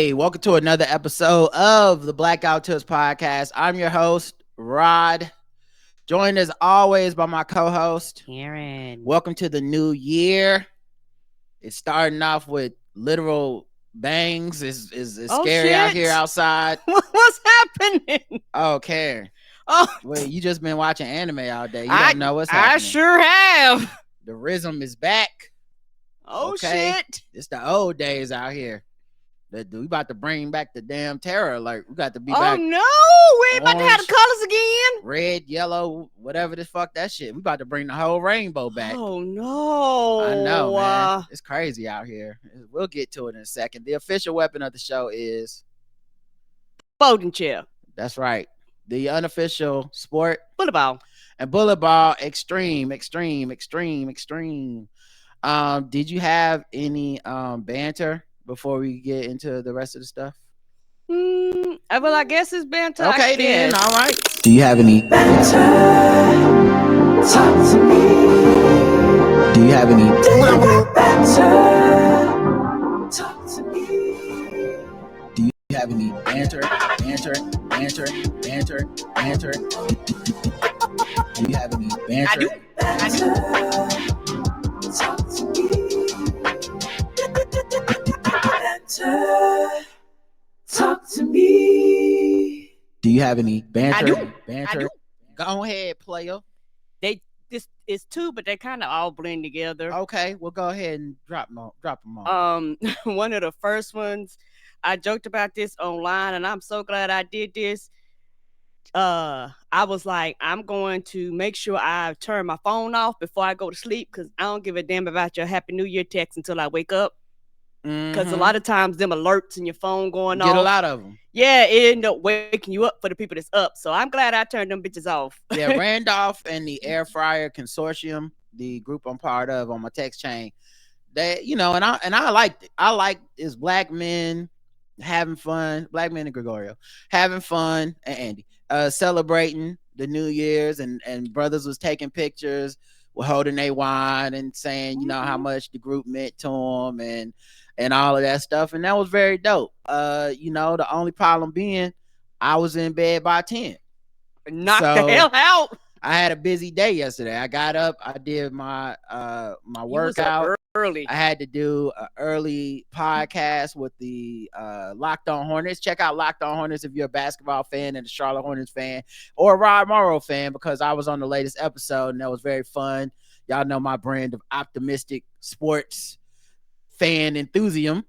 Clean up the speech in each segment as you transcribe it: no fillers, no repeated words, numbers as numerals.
Hey, welcome to another episode of the Blackout Tips Podcast. I'm your host, Rod, joined as always by my co-host, Karen. Welcome to the new year. It's starting off with literal bangs. It's scary out here outside. What's happening? Oh, Karen. Oh, wait, you just been watching anime all day. You don't know what's happening. I sure have. The rhythm is back. Oh, okay? shit. It's the old days out here. We about to bring back the damn terror alert. We got to be back. Oh, no. We ain't about to have Orange, the colors again. Red, yellow, whatever the fuck that shit. We about to bring the whole rainbow back. Oh, no. I know, man. It's crazy out here. We'll get to it in a second. The official weapon of the show is folding chair. That's right. The unofficial sport, bullet ball. And bullet ball, extreme. Did you have any banter before we get into the rest of the stuff? Well, I guess it's banter. Okay, then. All right. Do you have any banter? Talk to me. Do you have any banter? Talk to me. Do you have any banter? Do you have any banter? I do. Talk to me. Talk to me. Do you have any banter? I do. Go ahead, player. This is two, but they kind of all blend together. Okay, we'll go ahead and drop them on. One of the first ones, I joked about this online, and I'm so glad I did this. I was like, I'm going to make sure I turn my phone off before I go to sleep, because I don't give a damn about your Happy New Year text until I wake up. Because a lot of times them alerts in your phone going off. Get a lot of them. Yeah, it end up waking you up for the people that's up. So I'm glad I turned them bitches off. Yeah, Randolph and the Air Fryer Consortium, the group I'm part of on my text chain, they, and I liked it. I like is black men having fun, black men and Gregorio having fun, and Andy celebrating the New Year's, and brothers was taking pictures, were holding their wine and saying, how much the group meant to them, and all of that stuff. And that was very dope. The only problem being I was in bed by 10. Knock the hell out. I had a busy day yesterday. I got up, I did my workout early. I had to do an early podcast with the Locked On Hornets. Check out Locked On Hornets if you're a basketball fan and a Charlotte Hornets fan or a Rod Morrow fan, because I was on the latest episode and that was very fun. Y'all know my brand of optimistic sports fan enthusiasm.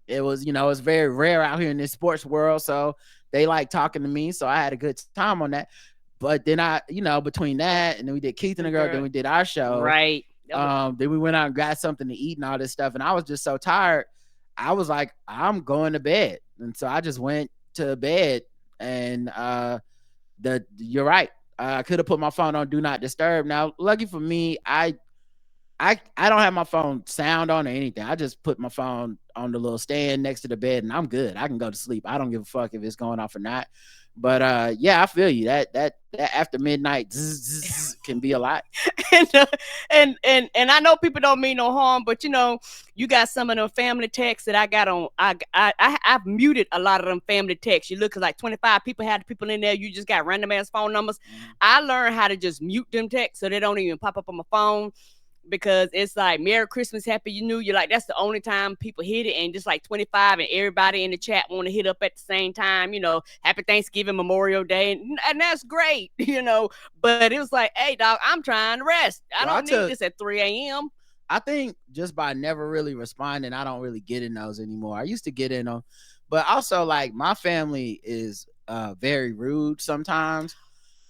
It was, it's very rare out here in this sports world, so they like talking to me, so I had a good time on that. But then between that and then we did Keith and the Girl, then we did our show, right? Then we went out and got something to eat and all this stuff, and I was just so tired. I was like, I'm going to bed, and so I just went to bed. And you're right, I could have put my phone on do not disturb. Now, lucky for me, I don't have my phone sound on or anything. I just put my phone on the little stand next to the bed, and I'm good. I can go to sleep. I don't give a fuck if it's going off or not. But yeah, I feel you. That after midnight can be a lot. and I know people don't mean no harm, but you got some of them family texts that I got on. I've muted a lot of them family texts. You look, like 25 people had people in there. You just got random ass phone numbers. I learned how to just mute them texts so they don't even pop up on my phone. Because it's like Merry Christmas, Happy New Year. Like, that's the only time people hit it. And just like 25 and everybody in the chat want to hit up at the same time, Happy Thanksgiving, Memorial Day. And that's great, But it was like, hey, dog, I'm trying to rest. I don't need this at 3 a.m. I think just by never really responding, I don't really get in those anymore. I used to get in them. But also, like, my family is very rude sometimes.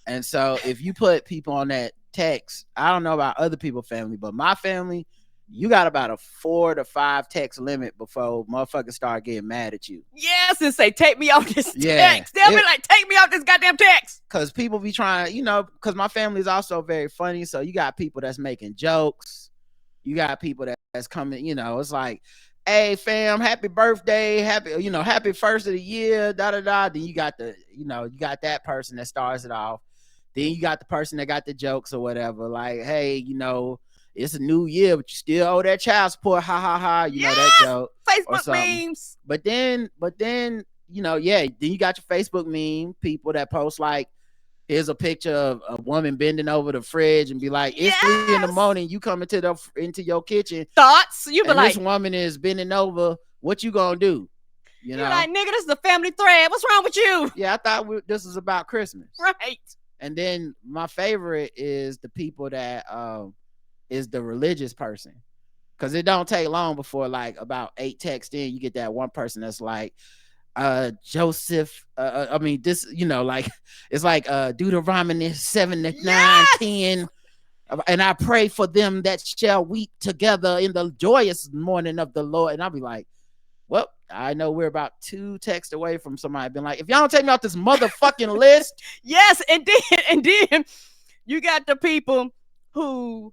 And so if you put people on that text, I don't know about other people's family, but my family, you got about a 4 to 5 text limit before motherfuckers start getting mad at you. Yes, and say, take me off this text. They'll be like, take me off this goddamn text. Because people be trying, because my family is also very funny. So you got people that's making jokes. You got people that's coming, it's like, hey fam, happy birthday, happy first of the year, da-da-da. Then you got you got that person that starts it off. Then you got the person that got the jokes or whatever, like, hey, it's a new year, but you still owe that child support. Ha ha ha. You know that joke. Or Facebook something. memes. But then, you know, yeah, then you got your Facebook meme people that post like, here's a picture of a woman bending over the fridge and be like, it's 3 a.m. You come into your kitchen. Thoughts? You be and like, this woman is bending over. What you gonna do? You know, like, nigga, this is a family thread. What's wrong with you? Yeah, I thought this was about Christmas. Right. And then my favorite is the people that is the religious person. Because it don't take long before like about 8 texts in, you get that one person that's like, Joseph, I mean, this, you know, like, it's like Deuteronomy 7:9-10. And I pray for them that shall weep together in the joyous morning of the Lord. And I'll be like, well, I know we're about 2 texts away from somebody being like, if y'all don't take me off this motherfucking list. Yes, and then you got the people who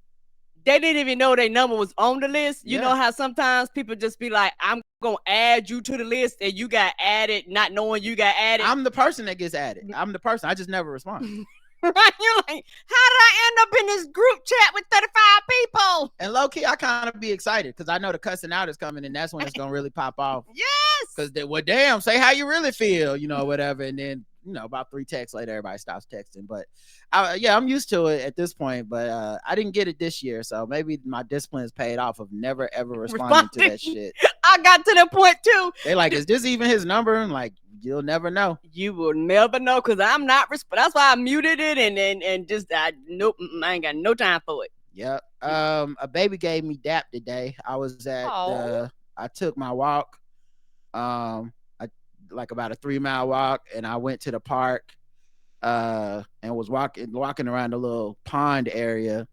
they didn't even know their number was on the list. You know how sometimes people just be like, I'm gonna add you to the list, and you got added not knowing you got added. I'm the person that gets added. I'm the person. I just never respond. Right? You're like, how did I end up in this group chat with 35 people? And low key, I kind of be excited because I know the cussing out is coming, and that's when it's gonna really pop off. Yes. Because well, damn, say how you really feel, you know, whatever. And then, you know, about 3 texts later, everybody stops texting. But I'm used to it at this point. But I didn't get it this year, so maybe my discipline is paid off of never ever responding to that shit. I got to the point too. They like, is this even his number? And like, you'll never know. You will never know because I'm not. That's why I muted it and just nope. I ain't got no time for it. Yep. A baby gave me dap today. I was at I took my walk. I like about a 3-mile walk, and I went to the park and was walking around the little pond area.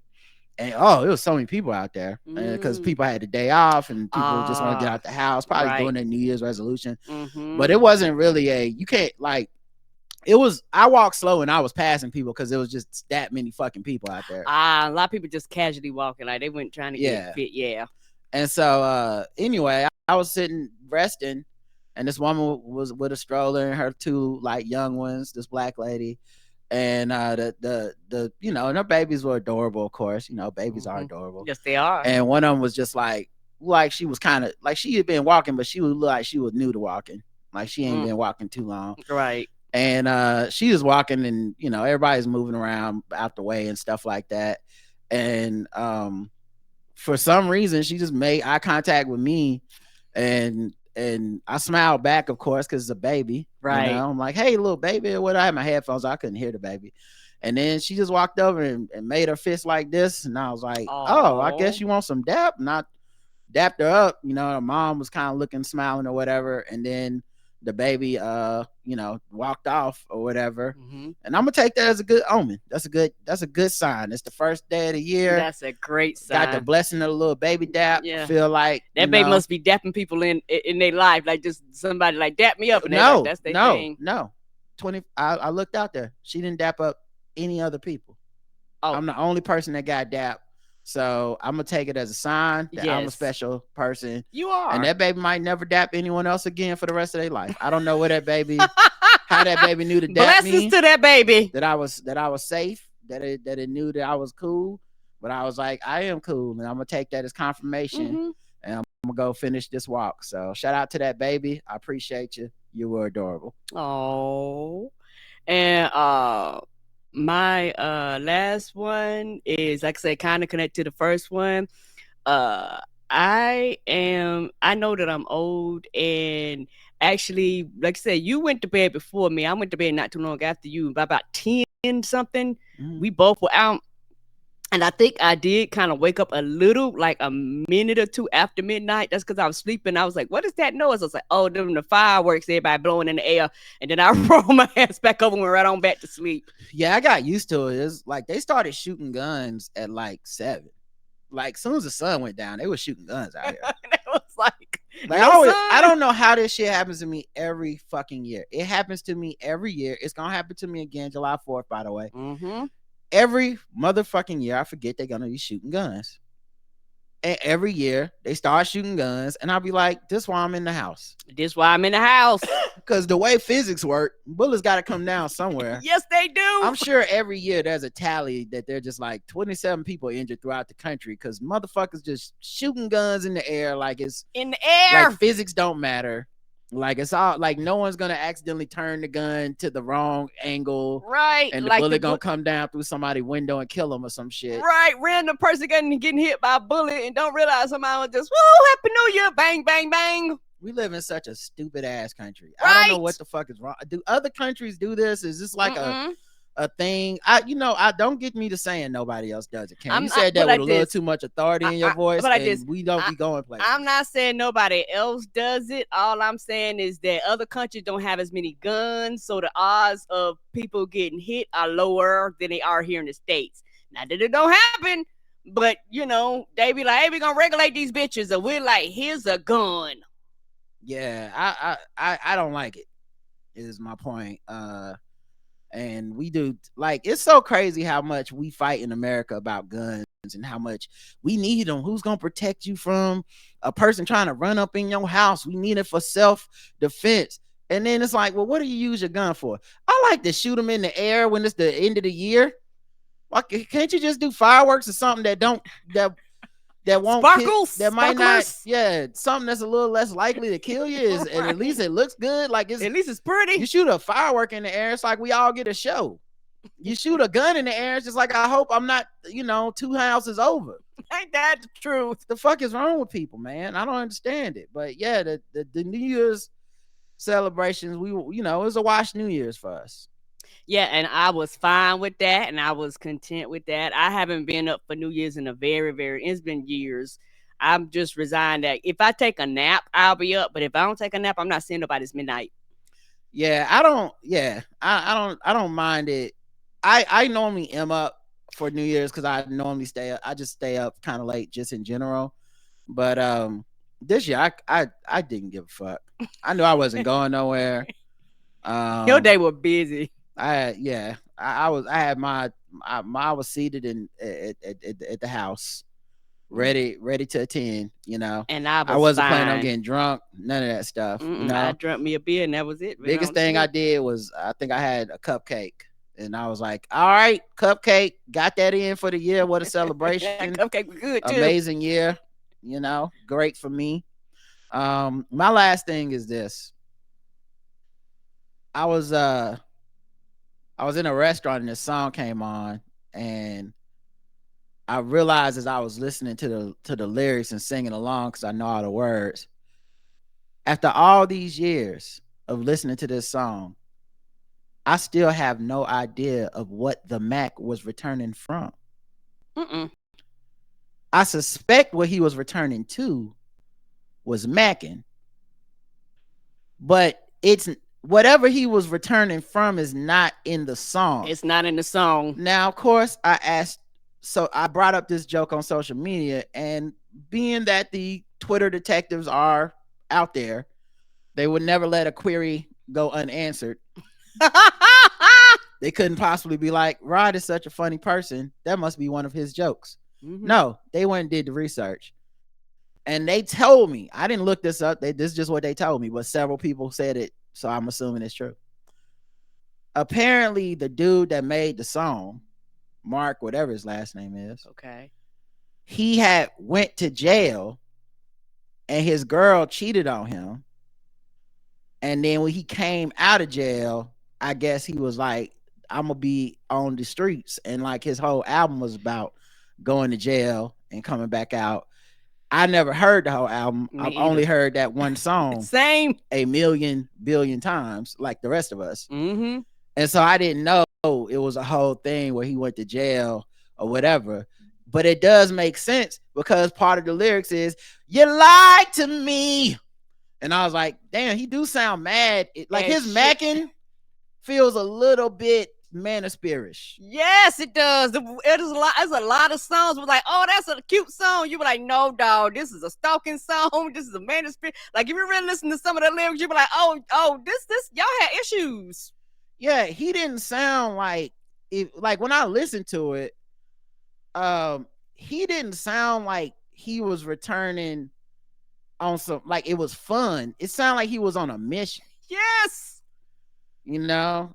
And it was so many people out there because people had the day off and people just want to get out the house, probably doing their New Year's resolution. But it wasn't really you can't like, it was, I walked slow and I was passing people because it was just that many fucking people out there. A lot of people just casually walking, like they weren't trying to get fit. Yeah. And so anyway, I was sitting resting, and this woman was with a stroller and her 2 like young ones, this black lady. And the you know, and her babies were adorable, of course. You know, babies are adorable. Yes, they are. And one of them was just like she was kind of like, she had been walking, but she would look like she was new to walking. Like she ain't been walking too long. Right. And she was walking, and you know, everybody's moving around out the way and stuff like that. And for some reason, she just made eye contact with me, and I smiled back, of course, because it's a baby. Right. You know? I'm like, hey, little baby. What? I had my headphones, so I couldn't hear the baby. And then she just walked over and made her fist like this. And I was like, oh, I guess you want some dap? And I dapped her up. You know, her mom was kind of looking, smiling or whatever. And then the baby, you know, walked off or whatever. And I'm gonna take that as a good omen. That's a good sign. It's the first day of the year. That's a great sign. Got the blessing of a little baby dap. Yeah. Feel like that baby must be dapping people in their life, like just somebody like dap me up. And like, that's their thing. No. 20. I looked out there. She didn't dap up any other people. I'm the only person that got dap. So I'm gonna take it as a sign that I'm a special person. You are. And that baby might never dap anyone else again for the rest of their life. I don't know where that baby, how that baby knew to dap me. Blessings to that baby. That I was safe. That it knew that I was cool. But I was like, I am cool, and I'm gonna take that as confirmation. And I'm gonna go finish this walk. So shout out to that baby. I appreciate you. You were adorable. Oh, and my last one is, like I said, kind of connected to the first one. I know that I'm old, and actually, like I said, you went to bed before me. I went to bed not too long after you, by about 10 something. We both were out. And I think I did kind of wake up a little, like a minute or 2 after midnight. That's because I was sleeping. I was like, what is that noise? I was like, oh, them the fireworks, everybody blowing in the air. And then I rolled my ass back over and went right on back to sleep. Yeah, I got used to it. It's like they started shooting guns at like 7. Like as soon as the sun went down, they were shooting guns out here. It was like I don't know how this shit happens to me every fucking year. It happens to me every year. It's going to happen to me again July 4th, by the way. Every motherfucking year, I forget they're gonna be shooting guns. And every year they start shooting guns, and I'll be like, "This why I'm in the house." This why I'm in the house. Because the way physics work, bullets got to come down somewhere. Yes, they do. I'm sure every year there's a tally that they're just like 27 people injured throughout the country because motherfuckers just shooting guns in the air like it's in the air. Like physics don't matter. Like it's all like no one's gonna accidentally turn the gun to the wrong angle, right? And the like bullet gonna come down through somebody's window and kill them or some shit, right? Random person getting hit by a bullet and don't realize somebody was just woo, happy New Year, bang, bang, bang. We live in such a stupid ass country. Right. I don't know what the fuck is wrong. Do other countries do this? Is this like a thing? I don't get me to saying nobody else does it. You said that with a little too much authority in your voice, and we don't be going places. I'm not saying nobody else does it. All I'm saying is that other countries don't have as many guns, so the odds of people getting hit are lower than they are here in the States. Not that it don't happen, but they be like, "Hey, we gonna regulate these bitches," and we're like, "Here's a gun." Yeah, I don't like it. Is my point. And we do, like, it's so crazy how much we fight in America about guns and how much we need them. Who's gonna protect you from a person trying to run up in your house? We need it for self-defense. And then it's like, well, what do you use your gun for? I like to shoot them in the air when it's the end of the year. Like, can't you just do fireworks or something that won't sparkles that might not something that's a little less likely to kill you is, and at least it looks good, like at least it's pretty. You shoot a firework in the air, it's like we all get a show. You shoot a gun in the air, it's just like, I hope I'm not 2 houses over. Ain't that the truth? The fuck is wrong with people, man? I don't understand it. But yeah, the New Year's celebrations, it was a wash New Year's for us. Yeah, and I was fine with that, and I was content with that. I haven't been up for New Year's in it's been years. I'm just resigned that if I take a nap, I'll be up. But if I don't take a nap, I'm not seeing nobody's midnight. Yeah, I don't mind it. I normally am up for New Year's because I normally stay up. I just stay up kind of late just in general. But this year I didn't give a fuck. I knew I wasn't going nowhere. Your day was busy. I was seated at the house, ready to attend, And I wasn't planning on getting drunk, none of that stuff. I drank me a beer and that was it. Biggest thing I did was I think I had a cupcake, and I was like, all right, cupcake, got that in for the year. What a celebration. Cupcake was good too. Amazing year, great for me. My last thing is this. I was in a restaurant and this song came on, and I realized as I was listening to the lyrics and singing along, because I know all the words, after all these years of listening to this song, I still have no idea of what the Mac was returning from. I suspect what he was returning to was macking, but it's whatever he was returning from is not in the song. It's not in the song. Now, of course, I brought up this joke on social media, and being that the Twitter detectives are out there, they would never let a query go unanswered. They couldn't possibly be like, Rod is such a funny person, that must be one of his jokes. No, they went and did the research. And they told me, I didn't look this up, this is just what they told me, but several people said it, so I'm assuming it's true. Apparently, the dude that made the song, Mark, whatever his last name is, okay, he had went to jail, and his girl cheated on him. And then when he came out of jail, I guess he was like, I'm gonna be on the streets, and like his whole album was about going to jail and coming back out. I never heard the whole album. I've only heard that one song. Same. A million billion times, like the rest of us. And so I didn't know it was a whole thing where he went to jail or whatever. But it does make sense because part of the lyrics is, you lied to me. And I was like, damn, he do sound mad. Like his macking feels a little bit manospirish. Yes, it does. It is a lot. There's a lot of songs. We're like, oh, that's a cute song. You were like, no, dog, this is a stalking song. This is a manospirish. Like if you really listen to some of the lyrics, you be like, oh, this, y'all had issues. Yeah, he didn't sound like like when I listened to it, he didn't sound like he was returning on some, like, it was fun. It sounded like he was on a mission. Yes. You know,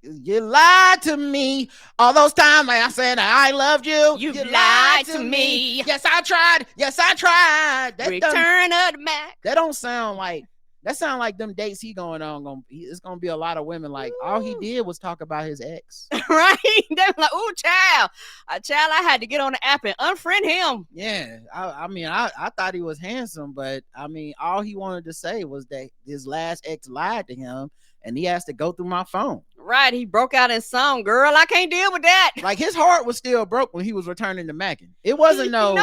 you lied to me all those times. Like I said, I loved you. You lied to me. Yes, I tried. Yes, I tried. Return of the Mac. That don't sound like. That sound like them dates he going on. It's gonna be a lot of women. Like, all he did was talk about his ex. Right? They were like, "Ooh, child, I had to get on the app and unfriend him." Yeah, I mean, I thought he was handsome, but I mean, all he wanted to say was that his last ex lied to him, and he has to go through my phone. Right? He broke out in song, "Girl, I can't deal with that." Like, his heart was still broke when he was returning to Mackin. It wasn't there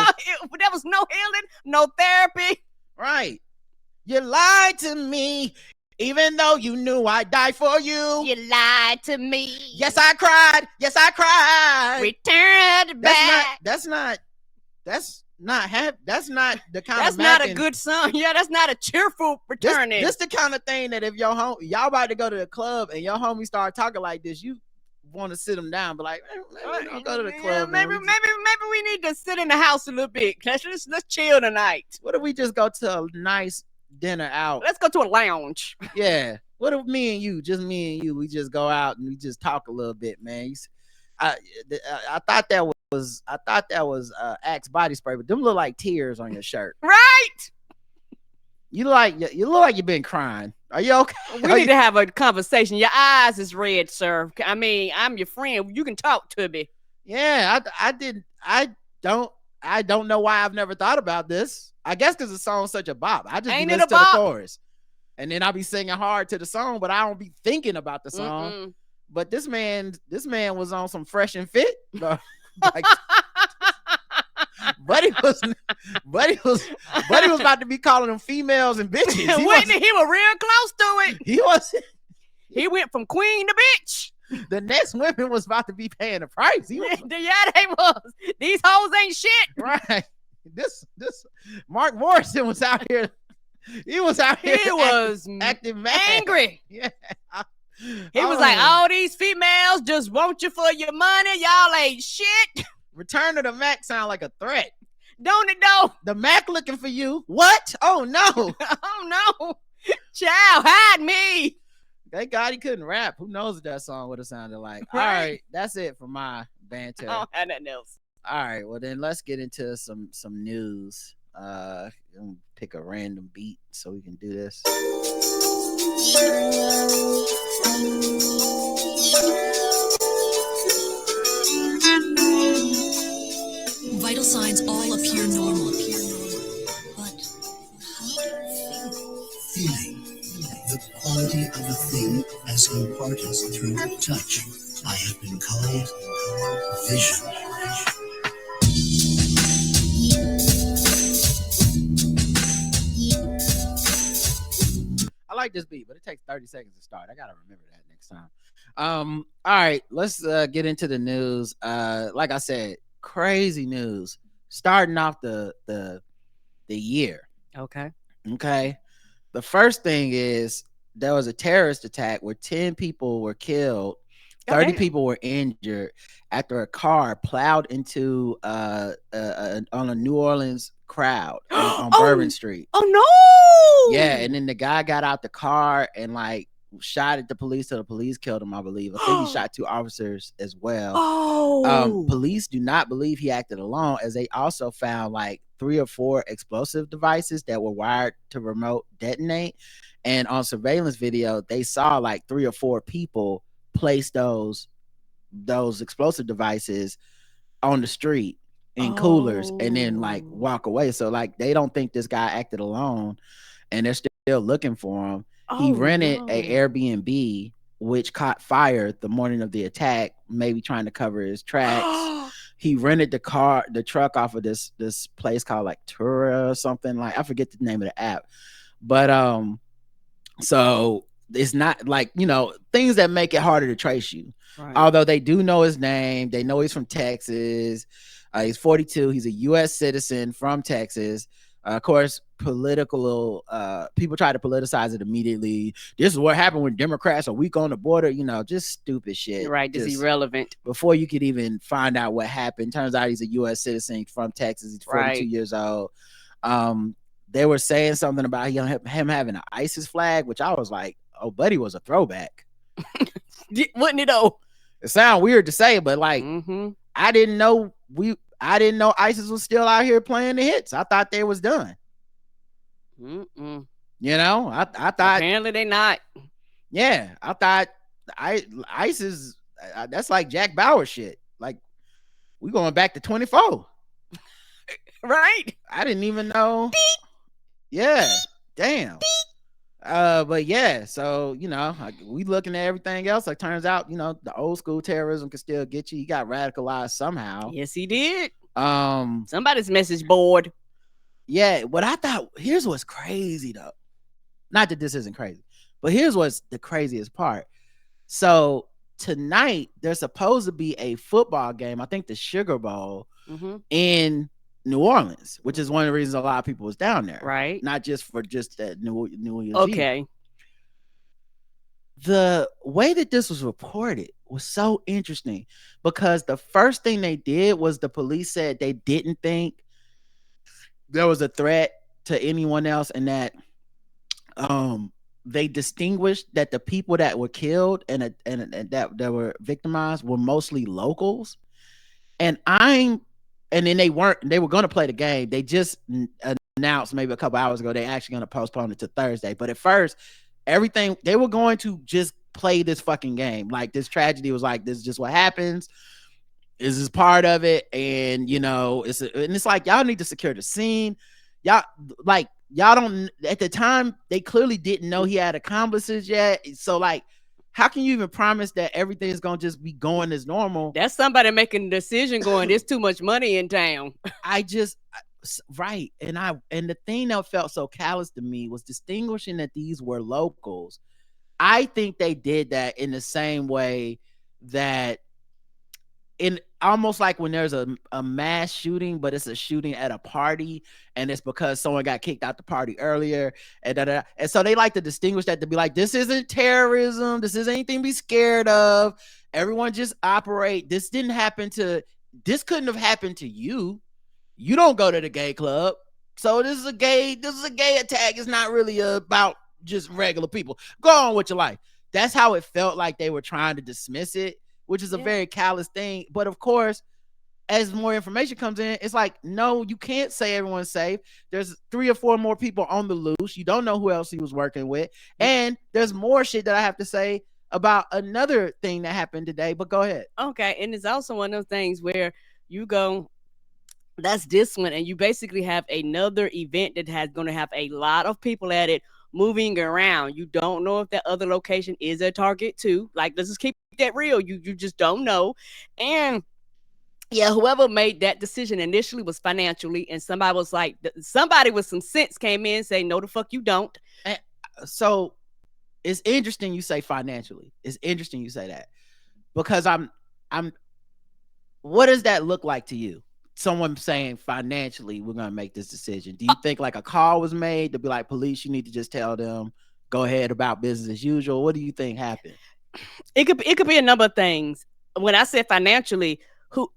was no healing, no therapy. Right. You lied to me, even though you knew I'd die for you. You lied to me. Yes, I cried. Yes, I cried. Return it back. That's not the kind that's of not a good song. Yeah, that's not a cheerful returning. This the kind of thing that if y'all about to go to the club and your homie start talking like this, you want to sit them down, but like, maybe don't go to the club. Maybe we need to sit in the house a little bit. Let's chill tonight. What if we just go to a nice dinner out? Let's go to a lounge. Yeah. What if me and you, we just go out and we just talk a little bit, man? I thought that was Axe body spray, but them look like tears on your shirt. Right? You look like you've been crying. Are you okay? We need to have a conversation. Your eyes is red, sir. I mean, I'm your friend. You can talk to me. Yeah, I don't know why I've never thought about this. I guess because the song's such a bop. I just listen to the chorus, and then I'll be singing hard to the song, but I don't be thinking about the song. Mm-mm. But this man was on some Fresh and Fit. Like, Buddy was about to be calling them females and bitches. He was real close to it. He went from queen to bitch. The next women was about to be paying the price. Yeah, they was. These hoes ain't shit. Right. This Mark Morrison was out here. He was out here. He was acting mad. Angry. Yeah. He was like, all these females just want you for your money. Y'all ain't shit. Return of the Mac sound like a threat. Don't it though? The Mac looking for you. What? Oh no. Oh no. Child, hide me. Thank God he couldn't rap. Who knows what that song would have sounded like? Right. All right. That's it for my banter. I don't have nothing else. All right. Well, then let's get into some news. Pick a random beat so we can do this. Vital signs all appear normal. But how do you feel? Feeling. The quality of a thing as imparted through touch. I have been called vision. I like this beat, but it takes 30 seconds to start. I gotta remember that next time. All right, let's get into the news. Like I said, crazy news. Starting off the year. Okay. The first thing is there was a terrorist attack where 10 people were killed, 30 people were injured after a car plowed into on a New Orleans crowd on Bourbon Street. Oh no! Yeah, and then the guy got out the car and like shot at the police till the police killed him, I believe. I think he shot 2 officers as well. Police do not believe he acted alone, as they also found like 3 or 4 explosive devices that were wired to remote detonate. And on surveillance video, they saw like 3 or 4 people place those explosive devices on the street in coolers and then like walk away. So like they don't think this guy acted alone, and they're still looking for him. He rented a Airbnb which caught fire the morning of the attack, maybe trying to cover his tracks. He rented the truck off of this place called like Tura or something, like I forget the name of the app. But so it's not like, things that make it harder to trace you. Right. Although they do know his name, they know he's from Texas. He's 42. He's a U.S. citizen from Texas. Of course, political people try to politicize it immediately. This is what happened when Democrats are weak on the border, just stupid shit. Right, just Just irrelevant. before you could even find out what happened. Turns out he's a US citizen from Texas. He's 42 Right. years old. They were saying something about him having an ISIS flag, which I was like, oh, buddy was a throwback. Wouldn't it though? It sounds weird to say, but like I didn't know ISIS was still out here playing the hits. I thought they was done. I thought apparently they not. Yeah, I thought ISIS that's like Jack Bauer shit. Like we going back to 24. Right. I didn't even know. Beep. Yeah. Damn. But yeah, so we looking at everything else. Like turns out, the old school terrorism can still get you. He got radicalized somehow. Yes, he did. Somebody's message board. Yeah, what I thought, here's what's crazy though. Not that this isn't crazy, but here's what's the craziest part. So tonight there's supposed to be a football game. I think the Sugar Bowl in New Orleans, which is one of the reasons a lot of people was down there. Right. Not just for just that New Orleans. Okay. The way that this was reported was so interesting because the first thing they did was the police said they didn't think there was a threat to anyone else, and that they distinguished that the people that were killed and that were victimized were mostly locals. And then they were going to play the game. They just announced maybe a couple hours ago they're actually going to postpone it to Thursday. But at first, everything, they were going to just play this fucking game. Like this tragedy was like, this is just what happens. This is part of it. And it's like, y'all need to secure the scene. Y'all don't, at the time, they clearly didn't know he had accomplices yet. So like, how can you even promise that everything is going to just be going as normal? That's somebody making a decision going, there's too much money in town. Right. And the thing that felt so callous to me was distinguishing that these were locals. I think they did that in the same way that in almost like when there's a mass shooting, but it's a shooting at a party and it's because someone got kicked out the party earlier and so they like to distinguish that to be like, this isn't terrorism, this isn't anything to be scared of, everyone just operate. This couldn't have happened to you. You don't go to the gay club, so this is a gay attack. It's not really about just regular people. Go on with your life. That's how it felt like they were trying to dismiss it, which is a very callous thing. But of course, as more information comes in, it's like, no, you can't say everyone's safe. There's 3 or 4 more people on the loose. You don't know who else he was working with. And there's more shit that I have to say about another thing that happened today, but go ahead. Okay. And it's also one of those things where you go, that's this one, and you basically have another event that has going to have a lot of people at it moving around. You don't know if that other location is a target too. Like, let's just keep that real. You just don't know. And yeah, whoever made that decision initially was financially, and somebody was like, somebody with some sense came in and say, no, the fuck you don't. And so it's interesting you say financially. It's interesting you say that because I'm. What does that look like to you? Someone saying financially, we're going to make this decision. Do you think like a call was made to be like, police, you need to just tell them, go ahead about business as usual? What do you think happened? It could be a number of things. When I said financially,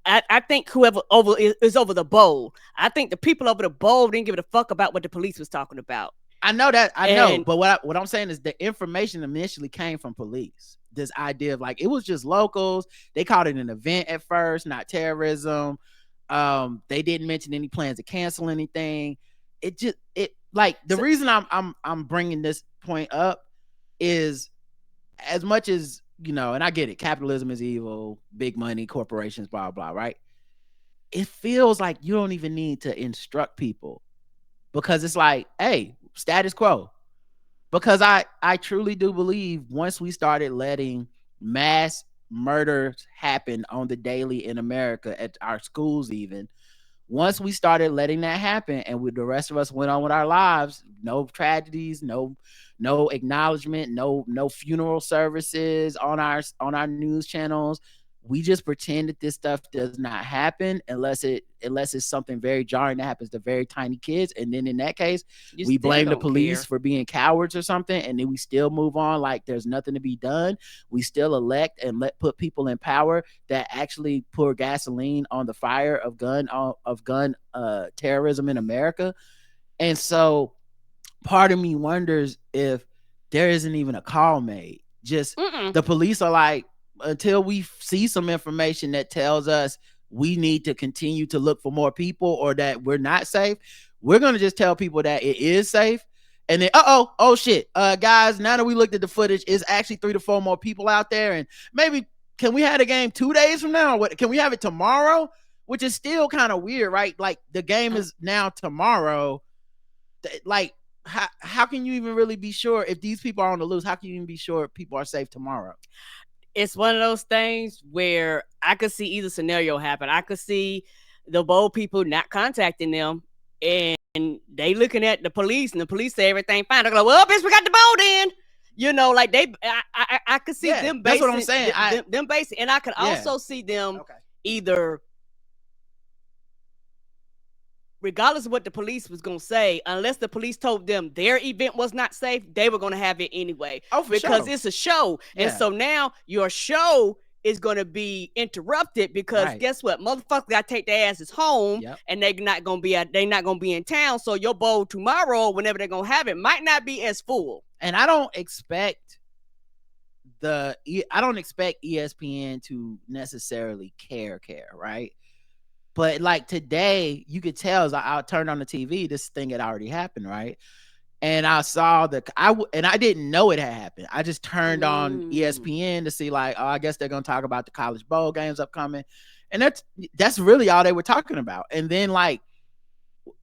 I think whoever is over the bowl. I think the people over the bowl didn't give a fuck about what the police was talking about. I know that. I know. But what I'm saying is the information initially came from police. This idea of like, it was just locals. They called it an event at first, not terrorism. They didn't mention any plans to cancel anything. The reason I'm bringing this point up is, as much as, and I get it, capitalism is evil, big money, corporations, blah, blah, right? It feels like you don't even need to instruct people because it's like, hey, status quo. Because I truly do believe once we started letting mass murders happen on the daily in America at our schools, even once we started letting that happen and the rest of us went on with our lives, no tragedies, no acknowledgement, no funeral services on our news channels, we just pretend that this stuff does not happen unless it's something very jarring that happens to very tiny kids. And then in that case, we blame the police for being cowards or something. And then we still move on like there's nothing to be done. We still elect and put people in power that actually pour gasoline on the fire of gun terrorism in America. And so part of me wonders if there isn't even a call made. Just the police are like, until we see some information that tells us we need to continue to look for more people or that we're not safe, we're going to just tell people that it is safe. And then, oh shit, guys, now that we looked at the footage, it's actually 3 to 4 more people out there. And maybe, can we have the game 2 days from now? Or what? Can we have it tomorrow? Which is still kind of weird, right? Like the game is now tomorrow. Like, how can you even really be sure if these people are on the loose? How can you even be sure people are safe tomorrow? It's one of those things where I could see either scenario happen. I could see the bold people not contacting them and they looking at the police and the police say everything fine. They're like, well, bitch, we got the bold in. You know, like I could see them basing. That's what I'm saying. Them basing. And I could also see them either, regardless of what the police was going to say, unless the police told them their event was not safe, they were going to have it anyway. Because it's a show. And so now your show is going to be interrupted because guess what? Motherfuckers got to take their asses home and they're not going to be in town. So your bowl tomorrow, whenever they're going to have it, might not be as full. And I don't expect ESPN to necessarily care, right? But like today, you could tell as I turned on the TV, this thing had already happened, right? And I saw and I didn't know it had happened. I just turned on ESPN to see like, oh, I guess they're gonna talk about the college bowl games upcoming, and that's really all they were talking about. And then like,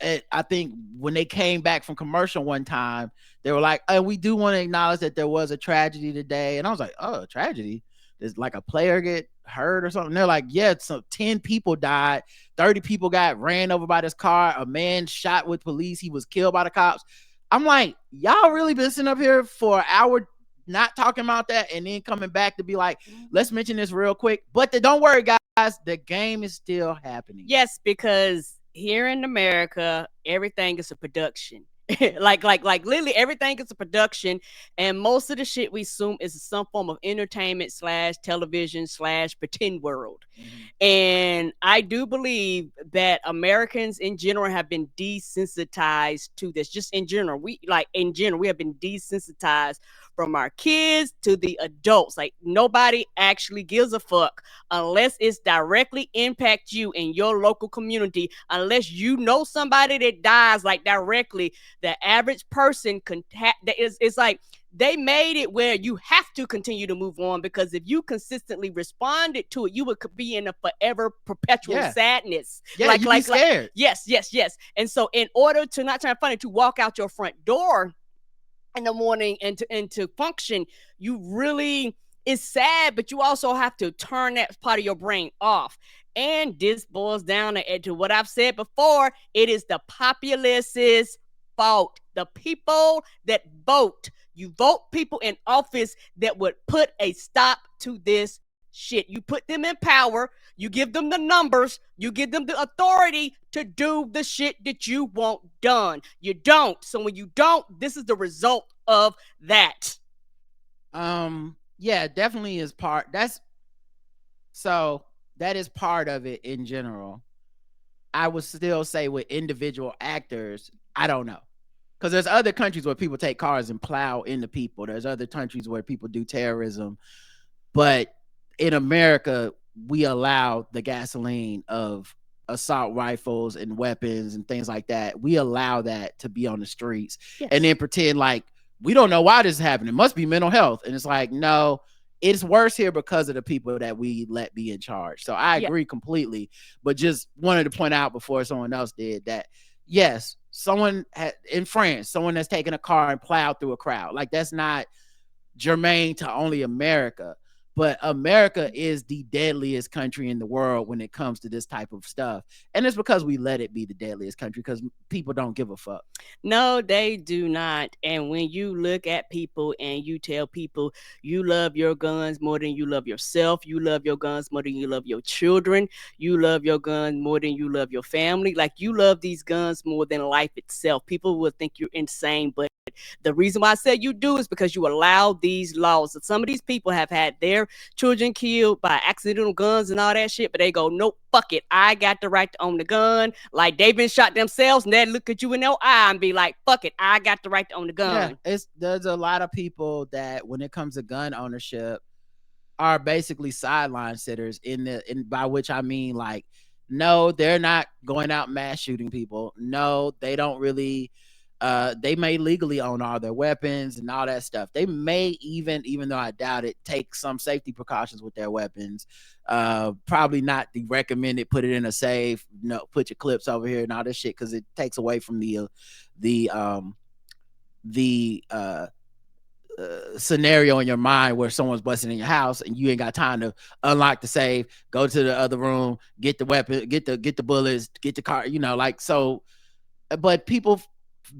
I think when they came back from commercial one time, they were like, oh, we do want to acknowledge that there was a tragedy today. And I was like, oh, a tragedy? There's like a player get hurt or something? And they're like, yeah, so 10 people died, 30 people got ran over by this car, a man shot with police, he was killed by the cops. I'm like, y'all really been sitting up here for an hour not talking about that and then coming back to be like, let's mention this real quick. But don't worry, guys, the game is still happening. Yes, because here in America, everything is a production. like literally everything is a production, and most of the shit we assume is some form of entertainment / television / pretend world. And I do believe that Americans in general have been desensitized to this. Just in general, we have been desensitized from our kids to the adults. Like nobody actually gives a fuck unless it's directly impact you in your local community. Unless you know somebody that dies like directly, the average person it's like they made it where you have to continue to move on, because if you consistently responded to it, you would be in a forever perpetual sadness. Yeah, you'd be scared. Yes. And so in order to, not trying funny, to walk out your front door in the morning and to function, you really, it's sad, but you also have to turn that part of your brain off. And this boils down to what I've said before. It is the populace's fault. The people that vote. You vote people in office that would put a stop to this shit. You put them in power. You give them the numbers. You give them the authority to do the shit that you want done. You don't. So when you don't, this is the result of that. Yeah, definitely is part. That is part of it in general. I would still say with individual actors, I don't know. Because there's other countries where people take cars and plow into people. There's other countries where people do terrorism. But in America, we allow the gasoline of assault rifles and weapons and things like that. We allow that to be on the streets. Yes. And then pretend like we don't know why this is happening. It must be mental health. And it's like, no, it's worse here because of the people that we let be in charge. So I agree completely. But just wanted to point out before someone else did that, yes, in France, someone that's taken a car and plowed through a crowd. Like, that's not germane to only America. But America is the deadliest country in the world when it comes to this type of stuff. And it's because we let it be the deadliest country because people don't give a fuck. No, they do not. And when you look at people and you tell people you love your guns more than you love yourself, you love your guns more than you love your children, you love your gun more than you love your family, like you love these guns more than life itself, people will think you're insane. But the reason why I said you do is because you allow these laws. Some of these people have had their children killed by accidental guns and all that shit, but they go, nope, fuck it. I got the right to own the gun. Like they've been shot themselves and they look at you in their eye and be like, fuck it. I got the right to own the gun. Yeah, there's a lot of people that when it comes to gun ownership are basically sideline sitters by which I mean like, no, they're not going out mass shooting people. No, they don't really they may legally own all their weapons and all that stuff. They may even though I doubt it, take some safety precautions with their weapons. Probably not the recommended put it in a safe, put your clips over here and all this shit because it takes away from the scenario in your mind where someone's busting in your house and you ain't got time to unlock the safe, go to the other room, get the weapon, get the bullets, get the car, like so. But people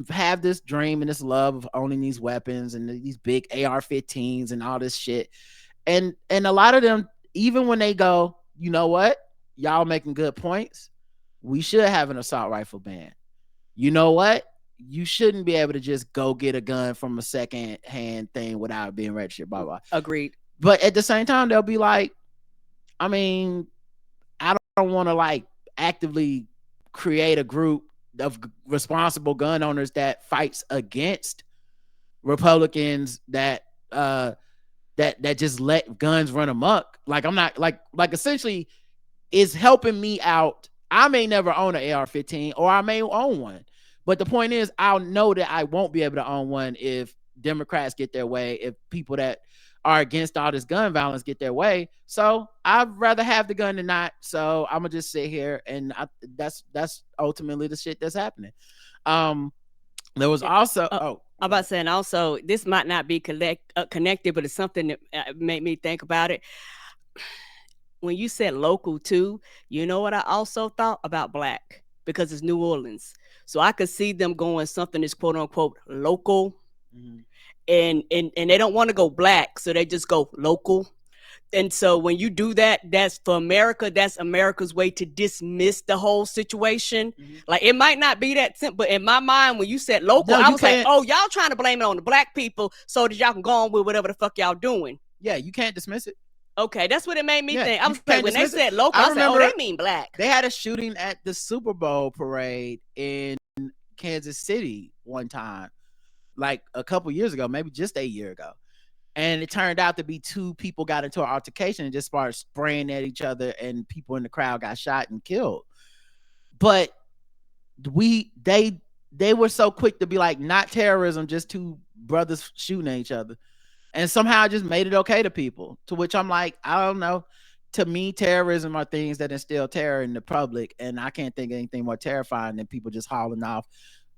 have this dream and this love of owning these weapons and these big AR-15s and all this shit, and a lot of them, even when they go, you know what, y'all making good points, we should have an assault rifle ban. You know what, you shouldn't be able to just go get a gun from a second hand thing without being registered, blah blah. Agreed. But at the same time, they'll be like, I mean, I don't want to like actively create a group of responsible gun owners that fights against Republicans that just let guns run amok. Like I'm not like essentially is helping me out. I may never own an AR-15 or I may own one, but the point is I'll know that I won't be able to own one if Democrats get their way, if people that are against all this gun violence get their way. So I'd rather have the gun than not. So I'm gonna just sit here, and that's ultimately the shit that's happening. There was also I'm about to say, and also this might not be connected, but it's something that made me think about it. When you said local too, you know what I also thought about black, because it's New Orleans, so I could see them going something that's quote unquote local. Mm-hmm. And they don't want to go black, so they just go local. And so when you do that, that's for America, that's America's way to dismiss the whole situation. Mm-hmm. Like it might not be that simple, but in my mind, when you said local, I was like, oh, y'all trying to blame it on the black people so that y'all can go on with whatever the fuck y'all doing. Yeah, you can't dismiss it. Okay, that's what it made me think. I was like, when they said local, I was like, oh, they mean black. They had a shooting at the Super Bowl parade in Kansas City one time, like a couple years ago, maybe just a year ago. And it turned out to be two people got into an altercation and just started spraying at each other, and people in the crowd got shot and killed. But they were so quick to be like, not terrorism, just two brothers shooting at each other. And somehow I just made it okay to people, to which I'm like, I don't know. To me, terrorism are things that instill terror in the public. And I can't think of anything more terrifying than people just hauling off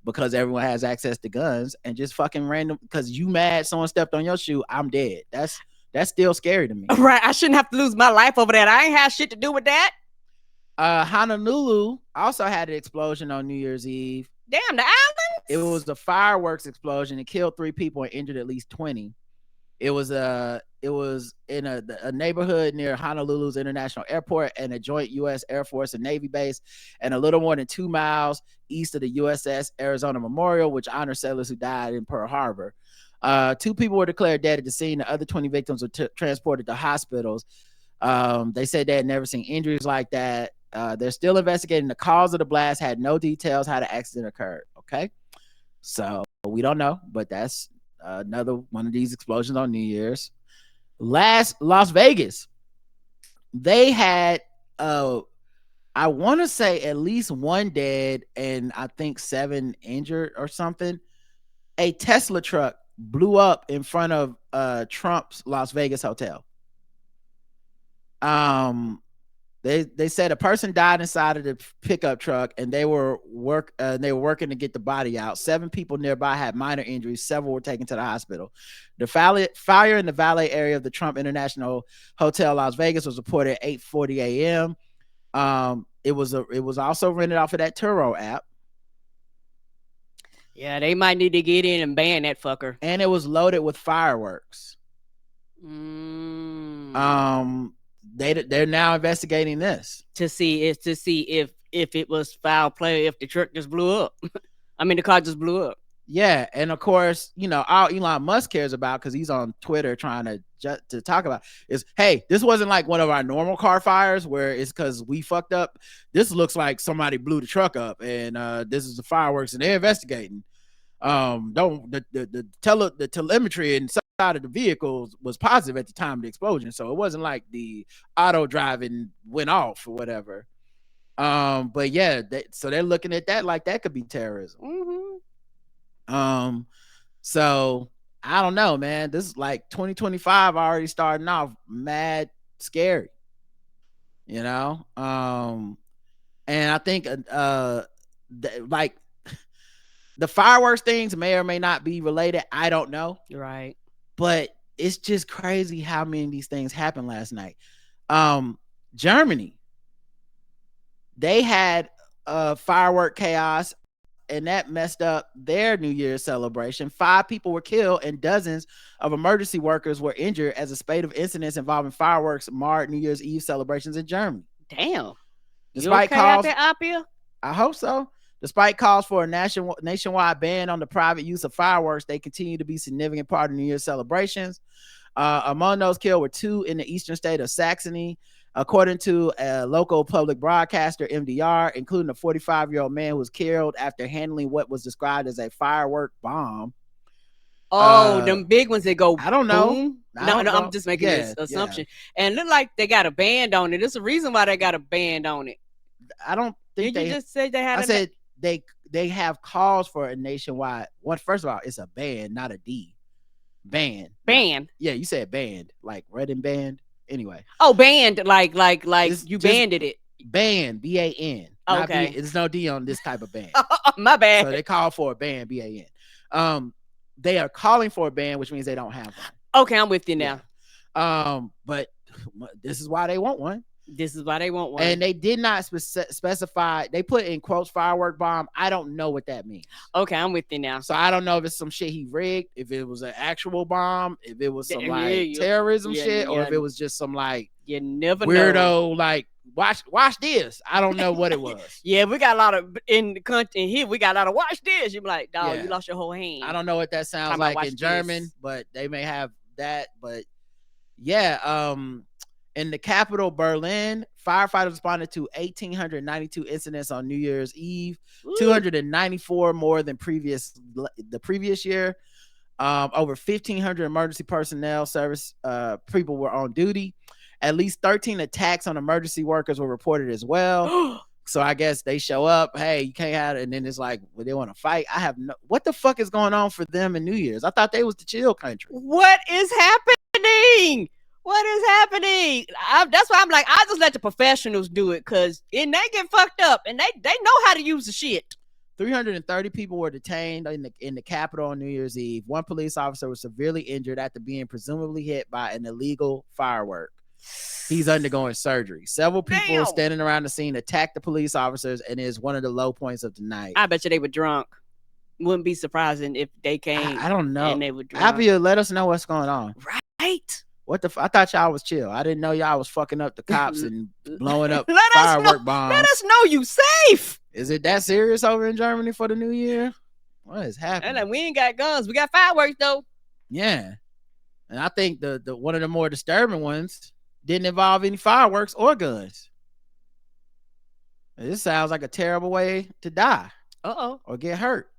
because everyone has access to guns and just fucking random, because you mad someone stepped on your shoe, I'm dead. That's still scary to me. Right. I shouldn't have to lose my life over that. I ain't have shit to do with that. Honolulu also had an explosion on New Year's Eve. Damn, the islands? It was the fireworks explosion. It killed 3 people and injured at least 20. It was in a neighborhood near Honolulu's International Airport and a joint U.S. Air Force and Navy base, and a little more than 2 miles east of the USS Arizona Memorial, which honors sailors who died in Pearl Harbor. 2 people were declared dead at the scene. The other 20 victims were transported to hospitals. They said they had never seen injuries like that. They're still investigating the cause of the blast, had no details how the accident occurred. Okay, so we don't know, but that's another one of these explosions on New Year's. Las Vegas, they had I want to say at least 1 dead and I think 7 injured or something. A Tesla truck blew up in front of Trump's Las Vegas hotel. They said a person died inside of the pickup truck, and they were working to get the body out. 7 people nearby had minor injuries. Several were taken to the hospital. The fire in the valet area of the Trump International Hotel, Las Vegas, was reported at 8:40 a.m. It was also rented off of that Turo app. Yeah, they might need to get in and ban that fucker. And it was loaded with fireworks. They're now investigating this to see if it was foul play, if the truck just blew up. I mean, the car just blew up. Yeah, and of course, all Elon Musk cares about, because he's on Twitter trying to talk about is, hey, this wasn't like one of our normal car fires where it's because we fucked up. This looks like somebody blew the truck up, and this is the fireworks, and they're investigating. The telemetry inside of the vehicles was positive at the time of the explosion, so it wasn't like the auto driving went off or whatever. But yeah, so they're looking at that like that could be terrorism. So I don't know, man. This is like 2025 already starting off mad scary, and I think like the fireworks things may or may not be related. I don't know. Right. But it's just crazy how many of these things happened last night. Germany, they had firework chaos, and that messed up their New Year's celebration. 5 people were killed and dozens of emergency workers were injured as a spate of incidents involving fireworks marred New Year's Eve celebrations in Germany. Damn. Despite you okay out there, Apia? I hope so. Despite calls for a nationwide ban on the private use of fireworks, they continue to be a significant part of New Year's celebrations. Among those killed were 2 in the eastern state of Saxony, according to a local public broadcaster, MDR, including a 45-year-old man who was killed after handling what was described as a firework bomb. Oh, them big ones that go. I don't know. Boom. No, I'm just making this assumption. Yeah. And look like they got a band on it. There's a reason why they got a band on it. I don't think Did you just say they had? I said they have calls for a nationwide one. First of all, it's a band, not a D. Band. Yeah, you said band, like red and band. Anyway. Oh, band, like you banded it. Band, BAN. Okay. There's no D on this type of band. My bad. So they call for a band, BAN. They are calling for a band, which means they don't have one. Okay, I'm with you now. Yeah. But this is why they want one. And they did not specify. They put in quotes firework bomb. I don't know what that means. Okay, I'm with you now. So I don't know if it's some shit he rigged, if it was an actual bomb, if it was some terrorism shit, or if it was just some you never weirdo know. Like watch this. I don't know what it was. Yeah, we got a lot of in the country here. We got a lot of watch this. You be like, dog, you lost your whole hand. I don't know what that sounds like in German, but they may have that. But yeah, in the capital, Berlin, firefighters responded to 1,892 incidents on New Year's Eve, 294 more than the previous year. Over 1,500 emergency personnel service people were on duty. At least 13 attacks on emergency workers were reported as well. So I guess they show up, hey, you can't have it, and then it's like, well, they want to fight. What the fuck is going on for them in New Year's? I thought they was the chill country. What is happening? What is happening? That's why I'm like, I just let the professionals do it, because they get fucked up and they know how to use the shit. 330 people were detained in the Capitol on New Year's Eve. 1 police officer was severely injured after being presumably hit by an illegal firework. He's undergoing surgery. Several people standing around the scene attacked the police officers, and is one of the low points of the night. I bet you they were drunk. Wouldn't be surprising if they came. I don't know. And they were drunk. Avia, let us know what's going on. Right. I thought y'all was chill. I didn't know y'all was fucking up the cops and blowing up firework bombs. Let us know you safe. Is it that serious over in Germany for the New Year? What is happening? And we ain't got guns. We got fireworks though. Yeah. And I think the one of the more disturbing ones didn't involve any fireworks or guns. This sounds like a terrible way to die. Or get hurt.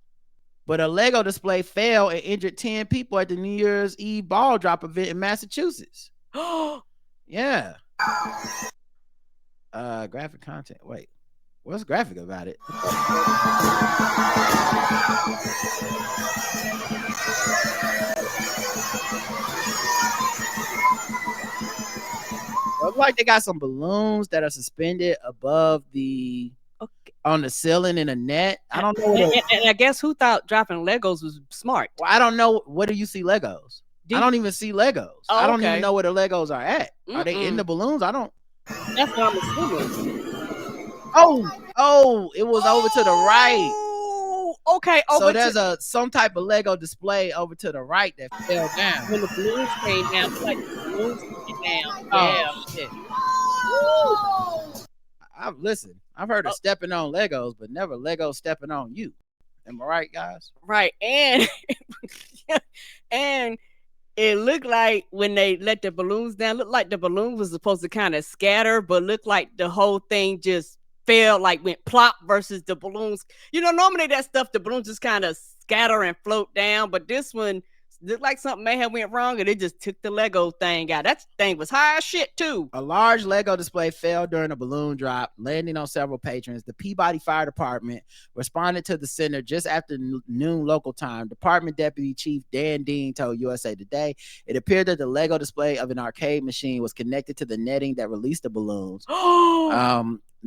But a Lego display fell and injured 10 people at the New Year's Eve ball drop event in Massachusetts. Yeah. Graphic content. Wait, what's graphic about it? Looks like they got some balloons that are suspended above the on the ceiling in a net. I don't know. And I guess who thought dropping Legos was smart? Well, I don't know. Where do you see Legos? I don't even see Legos. I don't even know where the Legos are at. Are they in the balloons? I don't. That's what I'm assuming. Oh, it was over to the right. Okay, so there's some type of Lego display over to the right that fell down. When the balloons came down, like the balloons came down. Oh, shit. I've heard of stepping on Legos, but never Lego stepping on you. Am I right, guys? Right. And and it looked like when they let the balloons down, looked like the balloon was supposed to kind of scatter, but looked like the whole thing just fell, like went plop versus the balloons. You know, normally that stuff, the balloons just kind of scatter and float down, but this one looked like something may have went wrong and it just took the Lego thing out. That thing was high as shit too. A large Lego display fell during a balloon drop, landing on several patrons. The Peabody Fire Department responded to the center just after noon local time. Department Deputy Chief Dan Dean told USA Today it appeared that the Lego display of an arcade machine was connected to the netting that released the balloons.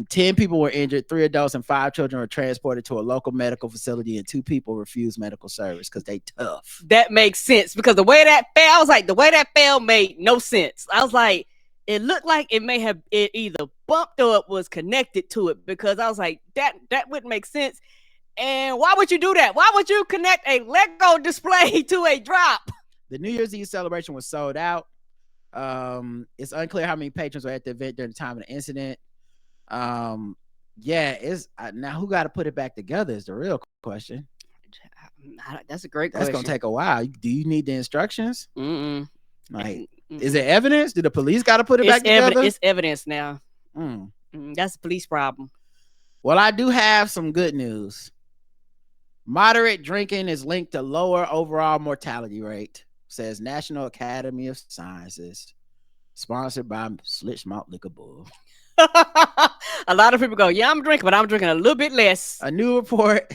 10 people were injured, 3 adults and 5 children were transported to a local medical facility, and 2 people refused medical service because they tough. That makes sense because the way that fell, I was like, the way that fell made no sense. I was like, it looked like it may have it either bumped or it was connected to it, because I was like, that wouldn't make sense. And why would you do that? Why would you connect a Lego display to a drop? The New Year's Eve celebration was sold out. It's unclear how many patrons were at the event during the time of the incident. It's now who got to put it back together is the real question. That's a great question. That's gonna take a while. Do you need the instructions? Like, is it evidence? Do the police got to put it back together? It's evidence now. That's a police problem. Well, I do have some good news. Moderate drinking is linked to lower overall mortality rate, says National Academy of Sciences, sponsored by Slitch Malt Liquor Bull. A lot of people go, yeah, I'm drinking, but I'm drinking a little bit less. A new report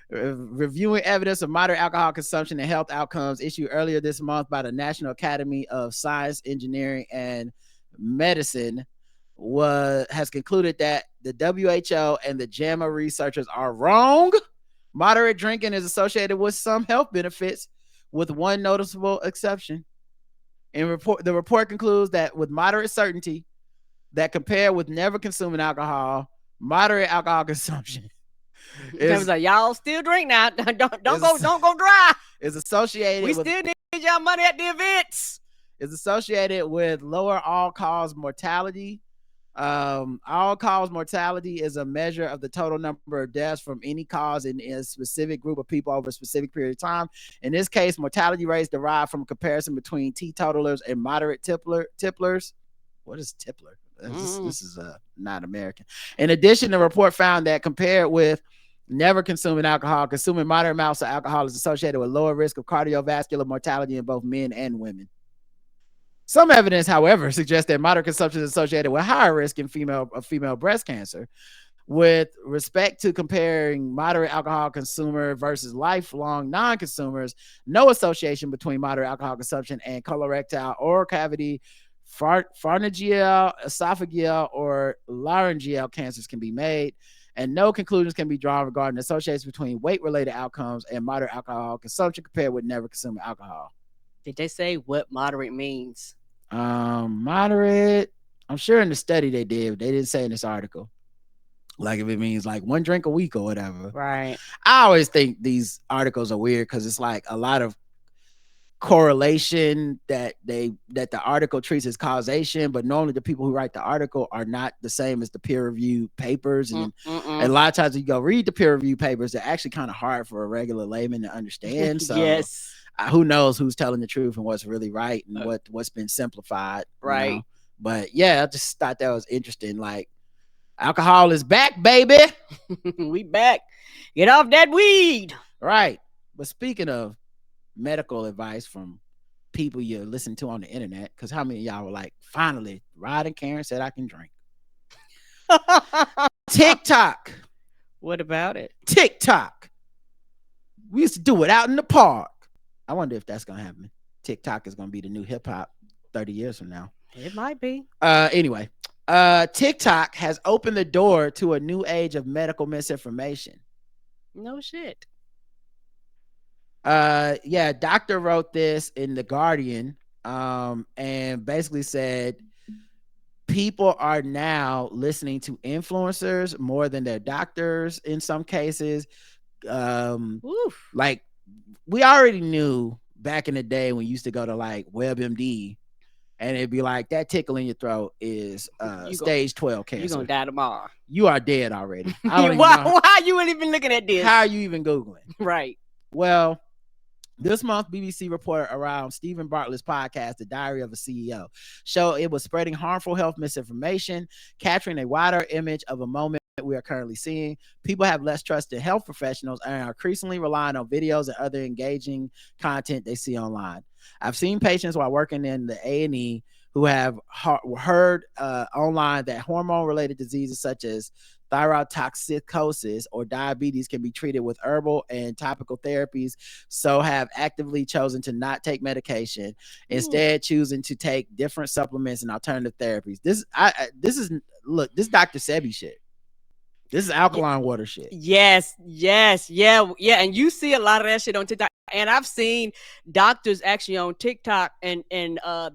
reviewing evidence of moderate alcohol consumption and health outcomes issued earlier this month by the National Academy of Science, Engineering, and Medicine has concluded that the WHO and the JAMA researchers are wrong. Moderate drinking is associated with some health benefits, with one noticeable exception. The report concludes that with moderate certainty, that compared with never consuming alcohol, moderate alcohol consumption is like, y'all still drink now. Don't go dry. Is associated. We still need y'all money at the events. Is associated with lower all-cause mortality. All-cause mortality is a measure of the total number of deaths from any cause in a specific group of people over a specific period of time. In this case, mortality rates derive from a comparison between teetotalers and moderate tipplers. What is tippler? This is not American. In addition, the report found that compared with never consuming alcohol, consuming moderate amounts of alcohol is associated with lower risk of cardiovascular mortality in both men and women. Some evidence, however, suggests that moderate consumption is associated with higher risk in female breast cancer. With respect to comparing moderate alcohol consumer versus lifelong non-consumers, no association between moderate alcohol consumption and colorectal, oral cavity, pharyngeal, esophageal, or laryngeal cancers can be made, and no conclusions can be drawn regarding associations between weight-related outcomes and moderate alcohol consumption compared with never consuming alcohol. Did they say what moderate means? Moderate, I'm sure in the study they did, but they didn't say in this article. Like if it means like 1 drink a week or whatever. Right. I always think these articles are weird because it's like a lot of correlation that the article treats as causation, but normally the people who write the article are not the same as the peer-reviewed papers. And a lot of times you go read the peer-reviewed papers, they're actually kind of hard for a regular layman to understand. So yes, who knows who's telling the truth and what's really right and what's been simplified, right? You know? But yeah, I just thought that was interesting. Like, alcohol is back, baby. We back. Get off that weed. Right. But speaking of medical advice from people you listen to on the internet, because how many of y'all were like, finally, Rod and Karen said I can drink. TikTok. What about it? TikTok. We used to do it out in the park. I wonder if that's gonna happen. TikTok is gonna be the new hip hop 30 years from now. It might be. Anyway, TikTok has opened the door to a new age of medical misinformation. No shit. Yeah, doctor wrote this in the Guardian, and basically said people are now listening to influencers more than their doctors in some cases. Oof. Like we already knew back in the day when you used to go to like WebMD and it'd be like that tickle in your throat is You go. stage 12 You gonna cancer. die tomorrow. You are dead already. I don't even why? know Why you ain't even looking at this? how are you even Googling. Right. Well, this month, BBC reported around Stephen Bartlett's podcast, The Diary of a CEO, show it was spreading harmful health misinformation, capturing a wider image of a moment we are currently seeing. People have less trust in health professionals and are increasingly relying on videos and other engaging content they see online. I've seen patients while working in the A&E who have heard online that hormone-related diseases such as thyroid toxicosis or diabetes can be treated with herbal and topical therapies, so have actively chosen to not take medication, instead choosing to take different supplements and alternative therapies. This is look, this Dr. Sebi shit. This is alkaline water shit. Yes, yeah. And you see a lot of that shit on TikTok. And I've seen doctors actually on TikTok and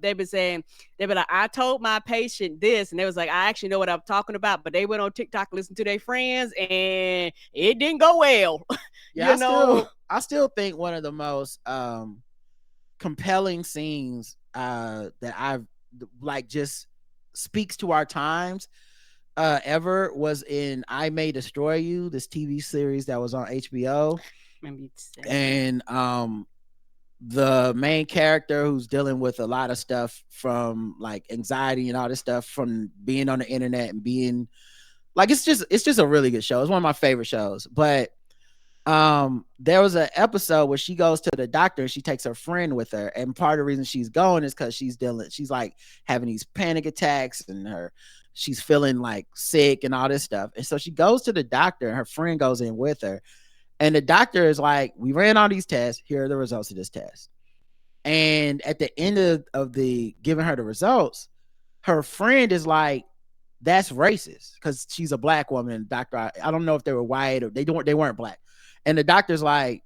they've been saying, they be like, I told my patient this, and they was like, I actually know what I'm talking about, but they went on TikTok, listened to their friends, and it didn't go well. Yeah, I still think one of the most compelling scenes that I've like just speaks to our times ever was in I May Destroy You, this TV series that was on HBO. And the main character who's dealing with a lot of stuff from like anxiety and all this stuff from being on the internet and being like it's just a really good show. It's one of my favorite shows. But there was an episode where she goes to the doctor and she takes her friend with her, and part of the reason she's going is because she's like having these panic attacks and she's feeling like sick and all this stuff. And so she goes to the doctor and her friend goes in with her, and the doctor is like, we ran all these tests, here are the results of this test. And at the end of the giving her the results, her friend is like, that's racist because she's a black woman. Doctor, I don't know if they were white or they weren't black. And the doctor's like,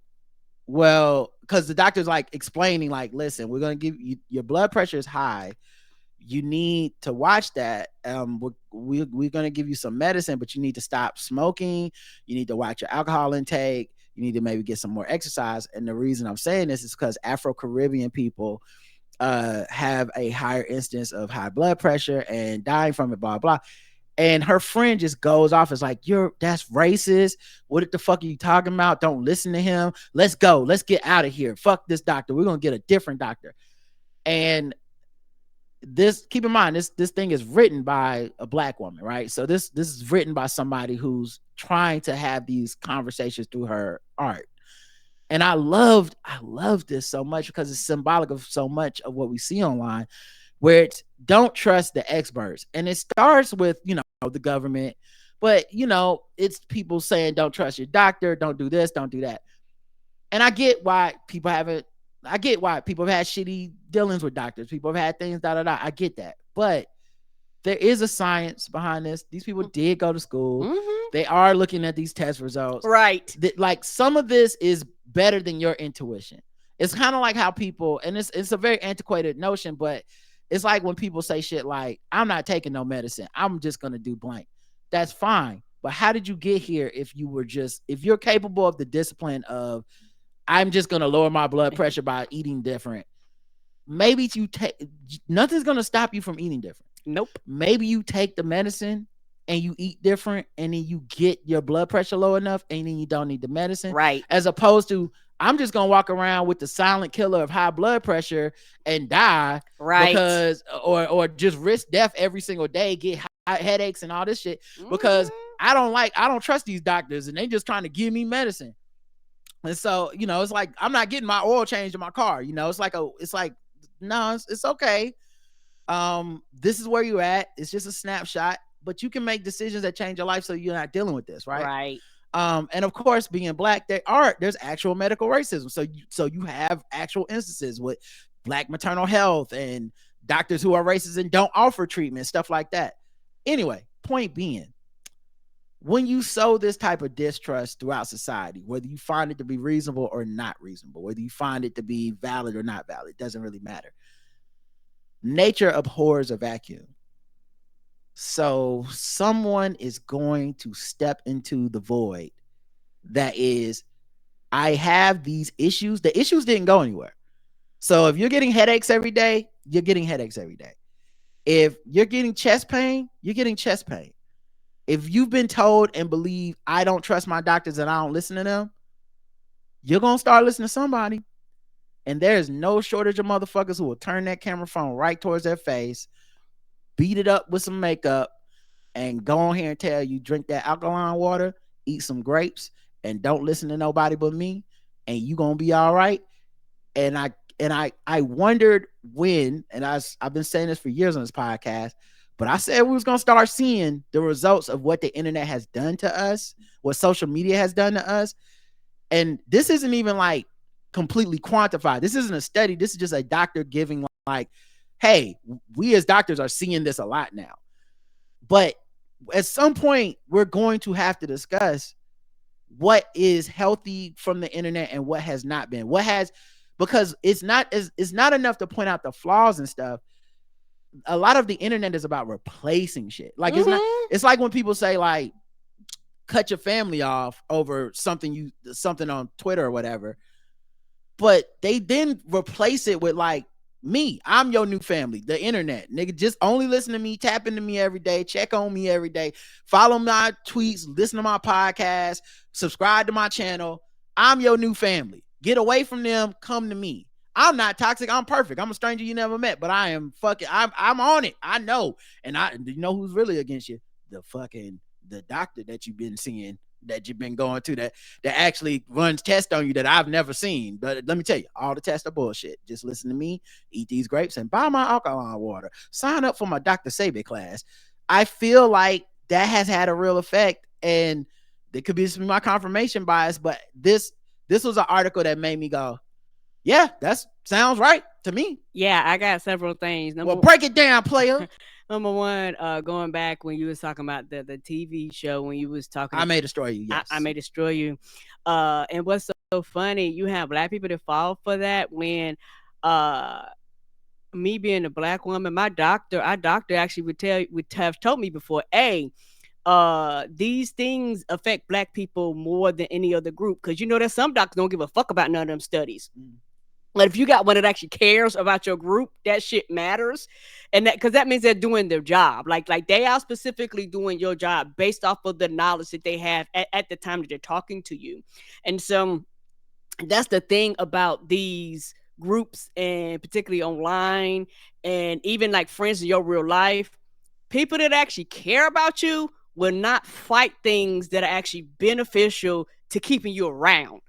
well, because the doctor's like explaining, like, listen, we're gonna give you, your blood pressure is high, you need to watch that. We're gonna give you some medicine, but you need to stop smoking. You need to watch your alcohol intake. You need to maybe get some more exercise. And the reason I'm saying this is because Afro-Caribbean people have a higher instance of high blood pressure and dying from it, blah, blah. And her friend just goes off. It's like, that's racist. What the fuck are you talking about? Don't listen to him. Let's go. Let's get out of here. Fuck this doctor. We're going to get a different doctor. And this, keep in mind, this thing is written by a black woman, right? So this is written by somebody who's trying to have these conversations through her art. And I loved this so much because it's symbolic of so much of what we see online, where it's don't trust the experts. And it starts with, the government, but it's people saying don't trust your doctor, don't do this, don't do that. And I get why people have had shitty dealings with doctors. People have had things, I get that. But there is a science behind this. These people did go to school. Mm-hmm. They are looking at these test results. Right. Like some of this is better than your intuition. It's kind of like how people, and it's a very antiquated notion, but it's like when people say shit like, I'm not taking no medicine, I'm just going to do blank. That's fine. But how did you get here if you're capable of the discipline of, I'm just going to lower my blood pressure by eating different. Maybe nothing's going to stop you from eating different. Nope. Maybe you take the medicine and you eat different and then you get your blood pressure low enough and then you don't need the medicine. Right. As opposed to, I'm just going to walk around with the silent killer of high blood pressure and die. Right. Because, or just risk death every single day, get headaches and all this shit because I don't trust these doctors and they just trying to give me medicine. And so, it's like, I'm not getting my oil changed in my car. It's like, no, it's okay. This is where you're at. It's just a snapshot, but you can make decisions that change your life so you're not dealing with this, right? Right. And of course, being black, there's actual medical racism. So you have actual instances with black maternal health and doctors who are racist and don't offer treatment, stuff like that. Anyway, point being, when you sow this type of distrust throughout society, whether you find it to be reasonable or not reasonable, whether you find it to be valid or not valid, it doesn't really matter. Nature abhors a vacuum. So someone is going to step into the void that is, I have these issues. The issues didn't go anywhere. So if you're getting headaches every day, you're getting headaches every day. If you're getting chest pain, you're getting chest pain. If you've been told and believe I don't trust my doctors and I don't listen to them, you're going to start listening to somebody. And there's no shortage of motherfuckers who will turn that camera phone right towards their face, beat it up with some makeup, and go on here and tell you, drink that alkaline water, eat some grapes, and don't listen to nobody but me, and you gonna be all right. And I wondered when, and I've been saying this for years on this podcast, but I said we was gonna start seeing the results of what the internet has done to us, what social media has done to us. And this isn't even like completely quantified. This isn't a study. This is just a doctor giving like, hey, we as doctors are seeing this a lot now. But at some point, we're going to have to discuss what is healthy from the internet and what has not been. Because it's not enough to point out the flaws and stuff. A lot of the internet is about replacing shit. Like it's like when people say like, cut your family off over something on Twitter or whatever. But they then replace it with like, me, I'm your new family, the internet. Nigga, just only listen to me, tap into me every day, check on me every day, follow my tweets, listen to my podcast, subscribe to my channel. I'm your new family. Get away from them, come to me. I'm not toxic, I'm perfect. I'm a stranger you never met, but I am fucking, I'm on it. I know. And you know who's really against you? The doctor that you've been seeing, that you've been going to, that actually runs tests on you that I've never seen. But let me tell you, all the tests are bullshit. Just listen to me, eat these grapes, and buy my alkaline water. Sign up for my Dr. Sabi class. I feel like that has had a real effect, and there could be my confirmation bias, but this was an article that made me go, yeah, that sounds right to me. Yeah, I got several things. Break it down, player. Number one, going back when you was talking about the TV show, when you was talking, I May Destroy You. Yes, I May Destroy You. And what's so funny, you have black people that fall for that. When me being a black woman, our doctor actually would have told me before, hey, these things affect black people more than any other group, because you know there's some doctors don't give a fuck about none of them studies. But if you got one that actually cares about your group, that shit matters. And that, because that means they're doing their job. Like they are specifically doing your job based off of the knowledge that they have at the time that they're talking to you. And so that's the thing about these groups, and particularly online, and even like friends in your real life. People that actually care about you will not fight things that are actually beneficial to keeping you around.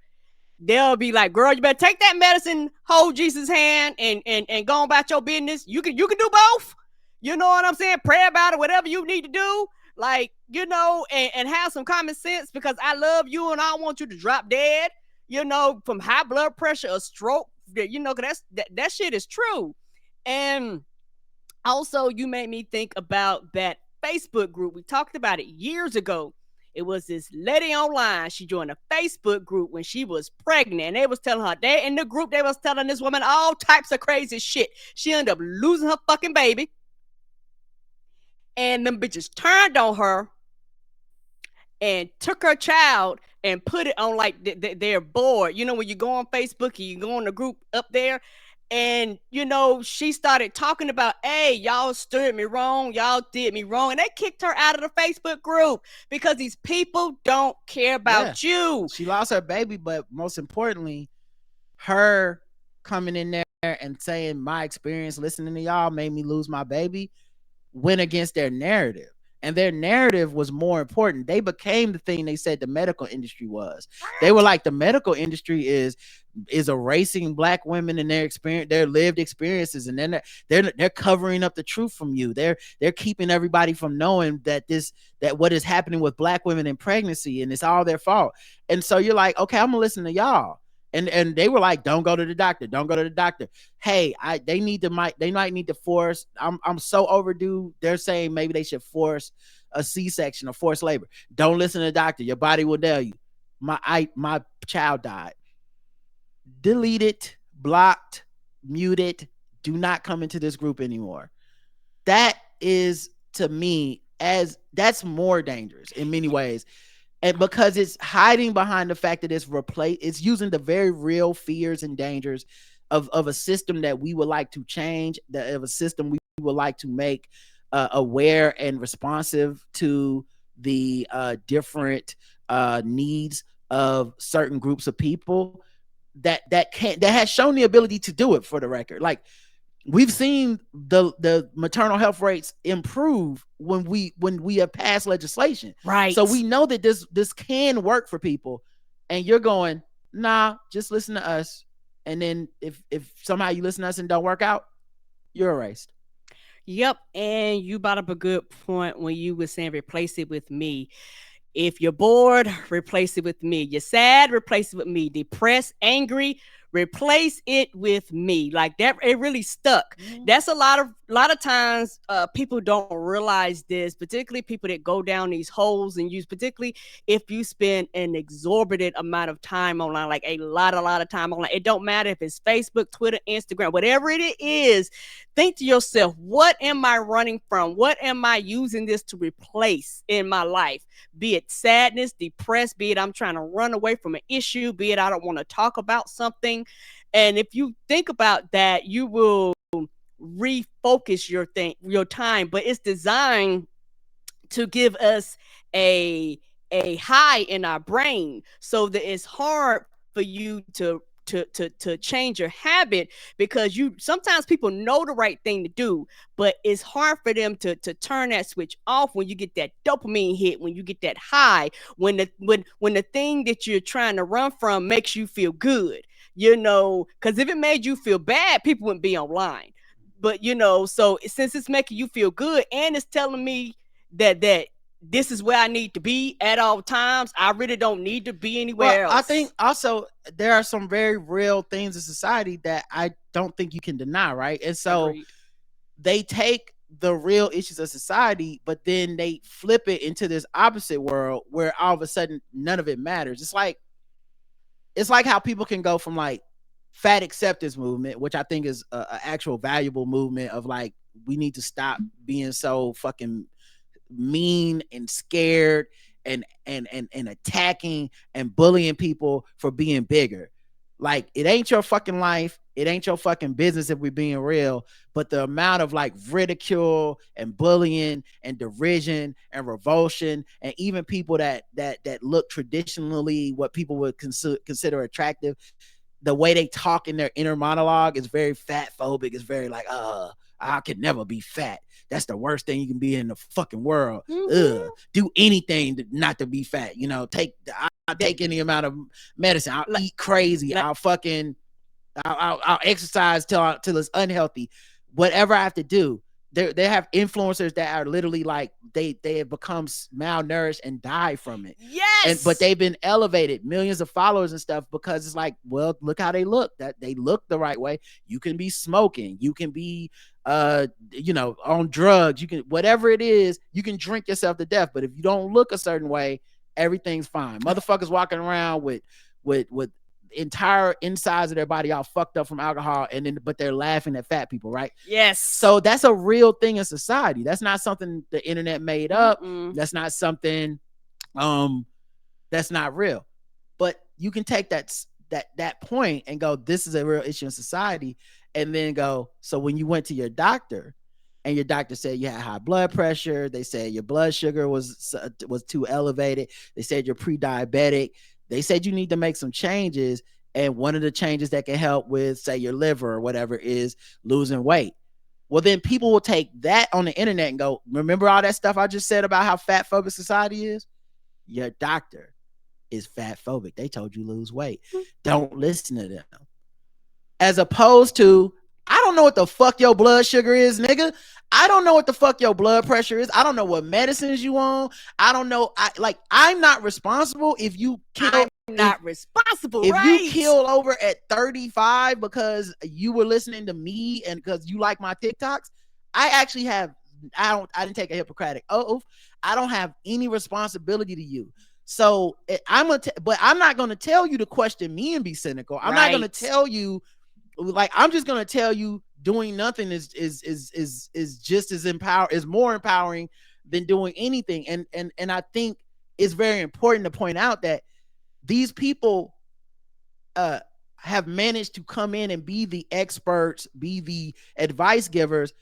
They'll be like, girl, you better take that medicine, hold Jesus' hand, and go about your business. You can do both. You know what I'm saying? Pray about it, whatever you need to do. Like, you know, and have some common sense, because I love you and I don't want you to drop dead, you know, from high blood pressure or stroke. You know, because that shit is true. And also, you made me think about that Facebook group. We talked about it years ago. It was this lady online. She joined a Facebook group when she was pregnant. And they was telling her, in the group, they was telling this woman all types of crazy shit. She ended up losing her fucking baby. And them bitches turned on her and took her child and put it on like their board. You know, when you go on Facebook and you go on the group up there, and, you know, she started talking about, hey, y'all steered me wrong. Y'all did me wrong. And they kicked her out of the Facebook group because these people don't care about you. She lost her baby, but most importantly, her coming in there and saying my experience listening to y'all made me lose my baby went against their narrative. And their narrative was more important. They became the thing they said the medical industry was. They were like, the medical industry is erasing black women and their experience, their lived experiences, and then they're covering up the truth from you. They're keeping everybody from knowing that what is happening with black women in pregnancy, and it's all their fault. And so you're like, okay, I'm gonna listen to y'all. And they were like, don't go to the doctor, don't go to the doctor. Hey, they might need to force. I'm so overdue. They're saying maybe they should force a C-section or forced labor. Don't listen to the doctor. Your body will tell you. My child died. Deleted, blocked, muted. Do not come into this group anymore. That is, to me, as that's more dangerous in many ways. And because it's hiding behind the fact that it's using the very real fears and dangers of a system that we would like to change, of a system we would like to make aware and responsive to the different needs of certain groups of people that has shown the ability to do it, for the record. Like, we've seen the maternal health rates improve when we have passed legislation. Right. So we know that this can work for people. And you're going, nah, just listen to us. And then if somehow you listen to us and don't work out, you're erased. Yep. And you brought up a good point when you were saying replace it with me. If you're bored, replace it with me. You're sad, replace it with me. Depressed, angry, replace it with me. Like that, it really stuck. Mm-hmm. That's a lot of times people don't realize this, particularly people that go down these holes and use, particularly if you spend an exorbitant amount of time online, like a lot of time online. It don't matter if it's Facebook, Twitter, Instagram, whatever it is. Think to yourself, what am I running from? What am I using this to replace in my life? Be it sadness, depressed, be it I'm trying to run away from an issue, be it I don't want to talk about something. And if you think about that, you will refocus your time. But it's designed to give us a high in our brain so that it's hard for you to change your habit, because sometimes people know the right thing to do, but it's hard for them to turn that switch off when you get that dopamine hit, when you get that high, when the thing that you're trying to run from makes you feel good, because if it made you feel bad, people wouldn't be online. But so since it's making you feel good and it's telling me that this is where I need to be at all times, I really don't need to be anywhere else. I think also there are some very real things in society that I don't think you can deny, right? And so Agreed. They take the real issues of society, but then they flip it into this opposite world where all of a sudden none of it matters. It's like how people can go from like fat acceptance movement, which I think is a actual valuable movement of like, we need to stop being so fucking mean and scared and attacking and bullying people for being bigger. Like, it ain't your fucking life, it ain't your fucking business if we're being real. But the amount of like ridicule and bullying and derision and revulsion, and even people that look traditionally what people would consider attractive, the way they talk in their inner monologue is very fat phobic. It's very like, I could never be fat. That's the worst thing you can be in the fucking world. Mm-hmm. Do anything not to be fat. I'll take any amount of medicine. I'll eat crazy. I'll exercise till it's unhealthy. Whatever I have to do. They have influencers that are literally like they have become malnourished and die from it. Yes. But they've been elevated, millions of followers and stuff, because it's like, well, look how they look. That they look the right way. You can be smoking, you can be on drugs, you can, whatever it is, you can drink yourself to death. But if you don't look a certain way, everything's fine. Motherfuckers walking around with entire insides of their body all fucked up from alcohol, but they're laughing at fat people, right? Yes. So that's a real thing in society. That's not something the internet made up. Mm-mm. That's not something that's not real. But you can take that point and go, this is a real issue in society, and then go, so when you went to your doctor and your doctor said you had high blood pressure, they said your blood sugar was too elevated, they said you're pre-diabetic, they said you need to make some changes, and one of the changes that can help with, say, your liver or whatever is losing weight. Well, then people will take that on the internet and go, remember all that stuff I just said about how fat phobic society is? Your doctor is fat phobic. They told you lose weight. Don't listen to them. As opposed to, I don't know what the fuck your blood sugar is, nigga. I don't know what the fuck your blood pressure is. I don't know what medicines you on. I don't know. I'm not responsible if you kill not responsible, if right? you killed over at 35 because you were listening to me and because you like my TikToks, I actually have, I didn't take a Hippocratic oath. I don't have any responsibility to you. So but I'm not going to tell you to question me and be cynical. I'm not going to tell you, like, I'm just going to tell you doing nothing is just as is more empowering than doing anything. And I think it's very important to point out that these people have managed to come in and be the experts, be the advice givers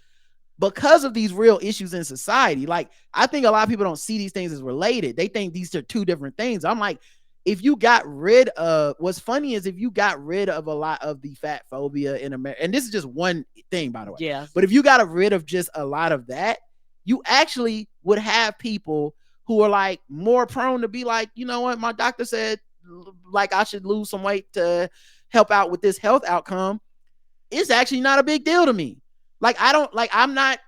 because of these real issues in society. Like, I think a lot of people don't see these things as related. They think these are two different things. I'm like, if you got rid of, what's funny is if you got rid of a lot of the fat phobia in America, and this is just one thing, by the way. Yeah. But if you got rid of just a lot of that, you actually would have people who are like more prone to be like, you know what, my doctor said like I should lose some weight to help out with this health outcome. It's actually not a big deal to me. Like, I'm not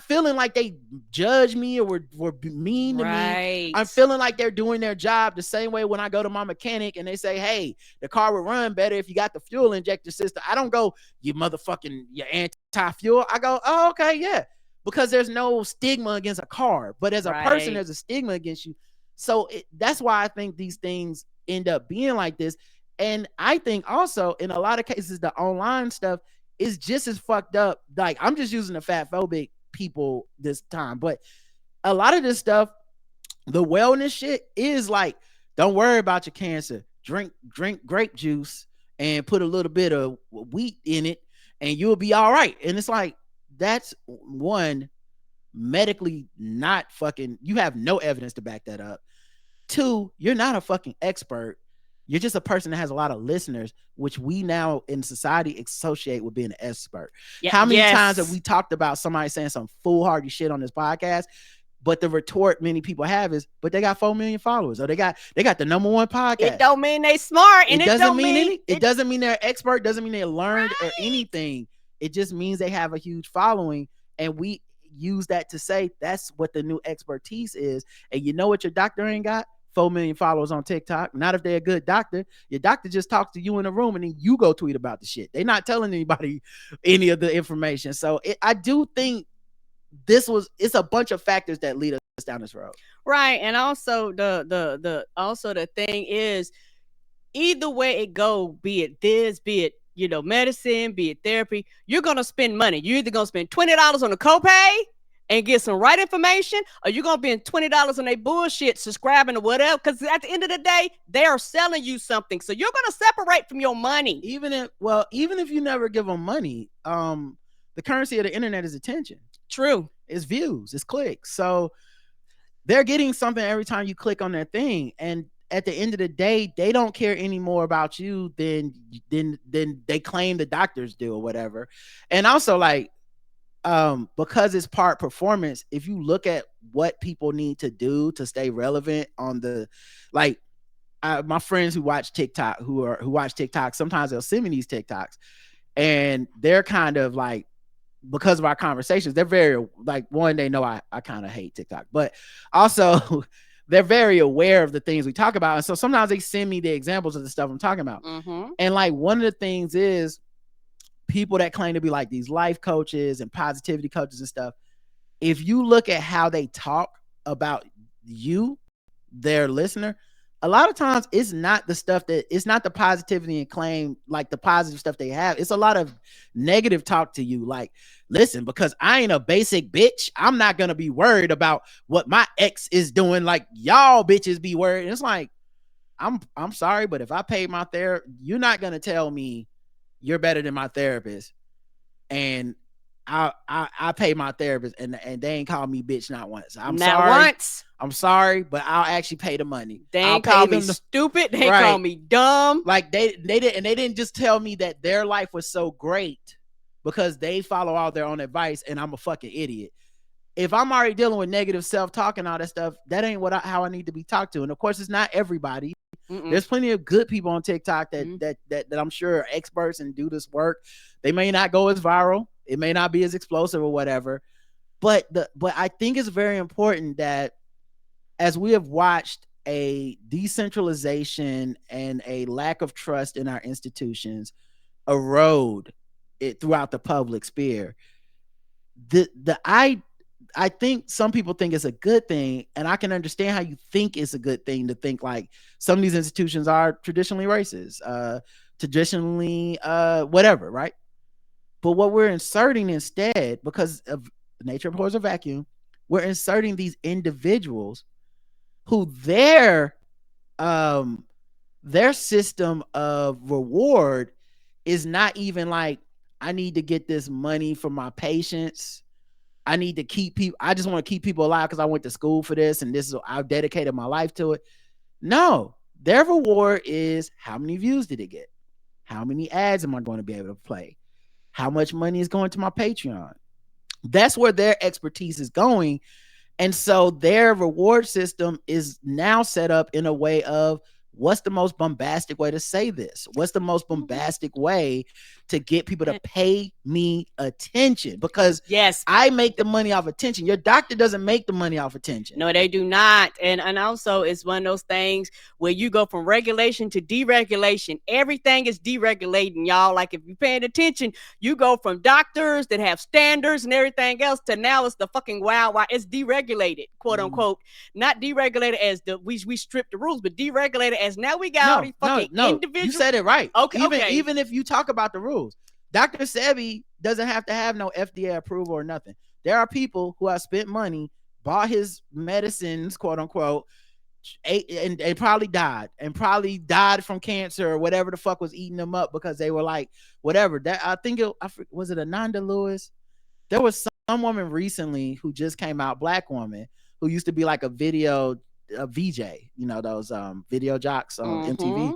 feeling like they judge me or were mean to me. I'm feeling like they're doing their job the same way when I go to my mechanic and they say, hey, the car would run better if you got the fuel injector system. I don't go, you anti-fuel. I go, oh, okay, yeah. Because there's no stigma against a car. But as a person, there's a stigma against you. So that's why I think these things end up being like this. And I think also in a lot of cases, the online stuff is just as fucked up. Like, I'm just using the fat phobic people this time, but a lot of this stuff, the wellness shit is like, don't worry about your cancer. Drink grape juice and put a little bit of wheat in it and you'll be all right. And it's like, that's one, medically not fucking, you have no evidence to back that up. Two, you're not a fucking expert. You're just a person that has a lot of listeners, which we now in society associate with being an expert. How many times have we talked about somebody saying some foolhardy shit on this podcast? But the retort many people have is, but they got 4 million followers, or they got the #1 podcast. It don't mean they smart, and it doesn't mean it doesn't mean they're expert. Doesn't mean they learned or anything. It just means they have a huge following, and we use that to say that's what the new expertise is. And you know what your doctor ain't got? 4 million followers on TikTok. Not if they're a good doctor. Your doctor just talks to you in a room and then you go tweet about the shit. They're not telling anybody any of the information. So I do think it's a bunch of factors that lead us down this road. Right. And also the thing is, either way it go, be it this, be it, medicine, be it therapy, you're going to spend money. You're either going to spend $20 on a copay and get some right information, or you're going to spend $20 on their bullshit subscribing or whatever, because at the end of the day, they are selling you something. So you're going to separate from your money. Even if you never give them money, the currency of the internet is attention. True. It's views, it's clicks. So they're getting something every time you click on their thing. And at the end of the day, they don't care any more about you than they claim the doctors do or whatever. And also, like, because it's part performance, if you look at what people need to do to stay relevant on the, like, my friends who watch TikTok, who watch TikTok, sometimes they'll send me these TikToks and they're kind of like, because of our conversations, they're very like, one, they know I kind of hate TikTok, but also they're very aware of the things we talk about. And so sometimes they send me the examples of the stuff I'm talking about. Mm-hmm. And like, one of the things is, people that claim to be like these life coaches and positivity coaches and stuff, if you look at how they talk about you, their listener, a lot of times it's not the positivity and claim, like the positive stuff they have. It's a lot of negative talk to you. Like, listen, because I ain't a basic bitch, I'm not going to be worried about what my ex is doing. Like, y'all bitches be worried. And it's like, I'm sorry, but if I paid my therapist, you're not going to tell me you're better than my therapist, and I pay my therapist and they ain't call me bitch not once. I'm sorry, but I'll actually pay the money. They ain't call me stupid. They call me dumb. Like they didn't just tell me that their life was so great because they follow all their own advice and I'm a fucking idiot. If I'm already dealing with negative self-talk and all that stuff, that ain't how I need to be talked to. And of course, it's not everybody. Mm-mm. There's plenty of good people on TikTok that I'm sure are experts and do this work. They may not go as viral. It may not be as explosive or whatever. But I think it's very important that as we have watched a decentralization and a lack of trust in our institutions erode it throughout the public sphere, I think some people think it's a good thing, and I can understand how you think it's a good thing to think like some of these institutions are traditionally racist, traditionally whatever, right? But what we're inserting instead, because of nature abhors a vacuum, we're inserting these individuals who their system of reward is not even like, I need to get this money for my patients. I need to keep people. I just want to keep people alive because I went to school for this and this is, I've dedicated my life to it. No, their reward is, how many views did it get? How many ads am I going to be able to play? How much money is going to my Patreon? That's where their expertise is going. And so their reward system is now set up in a way of, what's the most bombastic way to say this? What's the most bombastic way to get people to pay me attention? Because yes, I make the money off attention. Your doctor doesn't make the money off attention. No, they do not. And also it's one of those things where you go from regulation to deregulation. Everything is deregulating, y'all. Like, if you're paying attention, you go from doctors that have standards and everything else to now it's the fucking wild. It's deregulated, quote unquote. Not deregulated as we strip the rules, but deregulated as now we got all these fucking individuals. You said it right. Okay. Even if you talk about the rules, Dr. Sebi doesn't have to have no FDA approval or nothing. There are people who have spent money, bought his medicines, quote unquote, and probably died from cancer or whatever the fuck was eating them up because they were like, whatever. That I think was it Ananda Lewis? There was some woman recently who just came out, black woman, who used to be like a VJ, you know, those video jocks on MTV.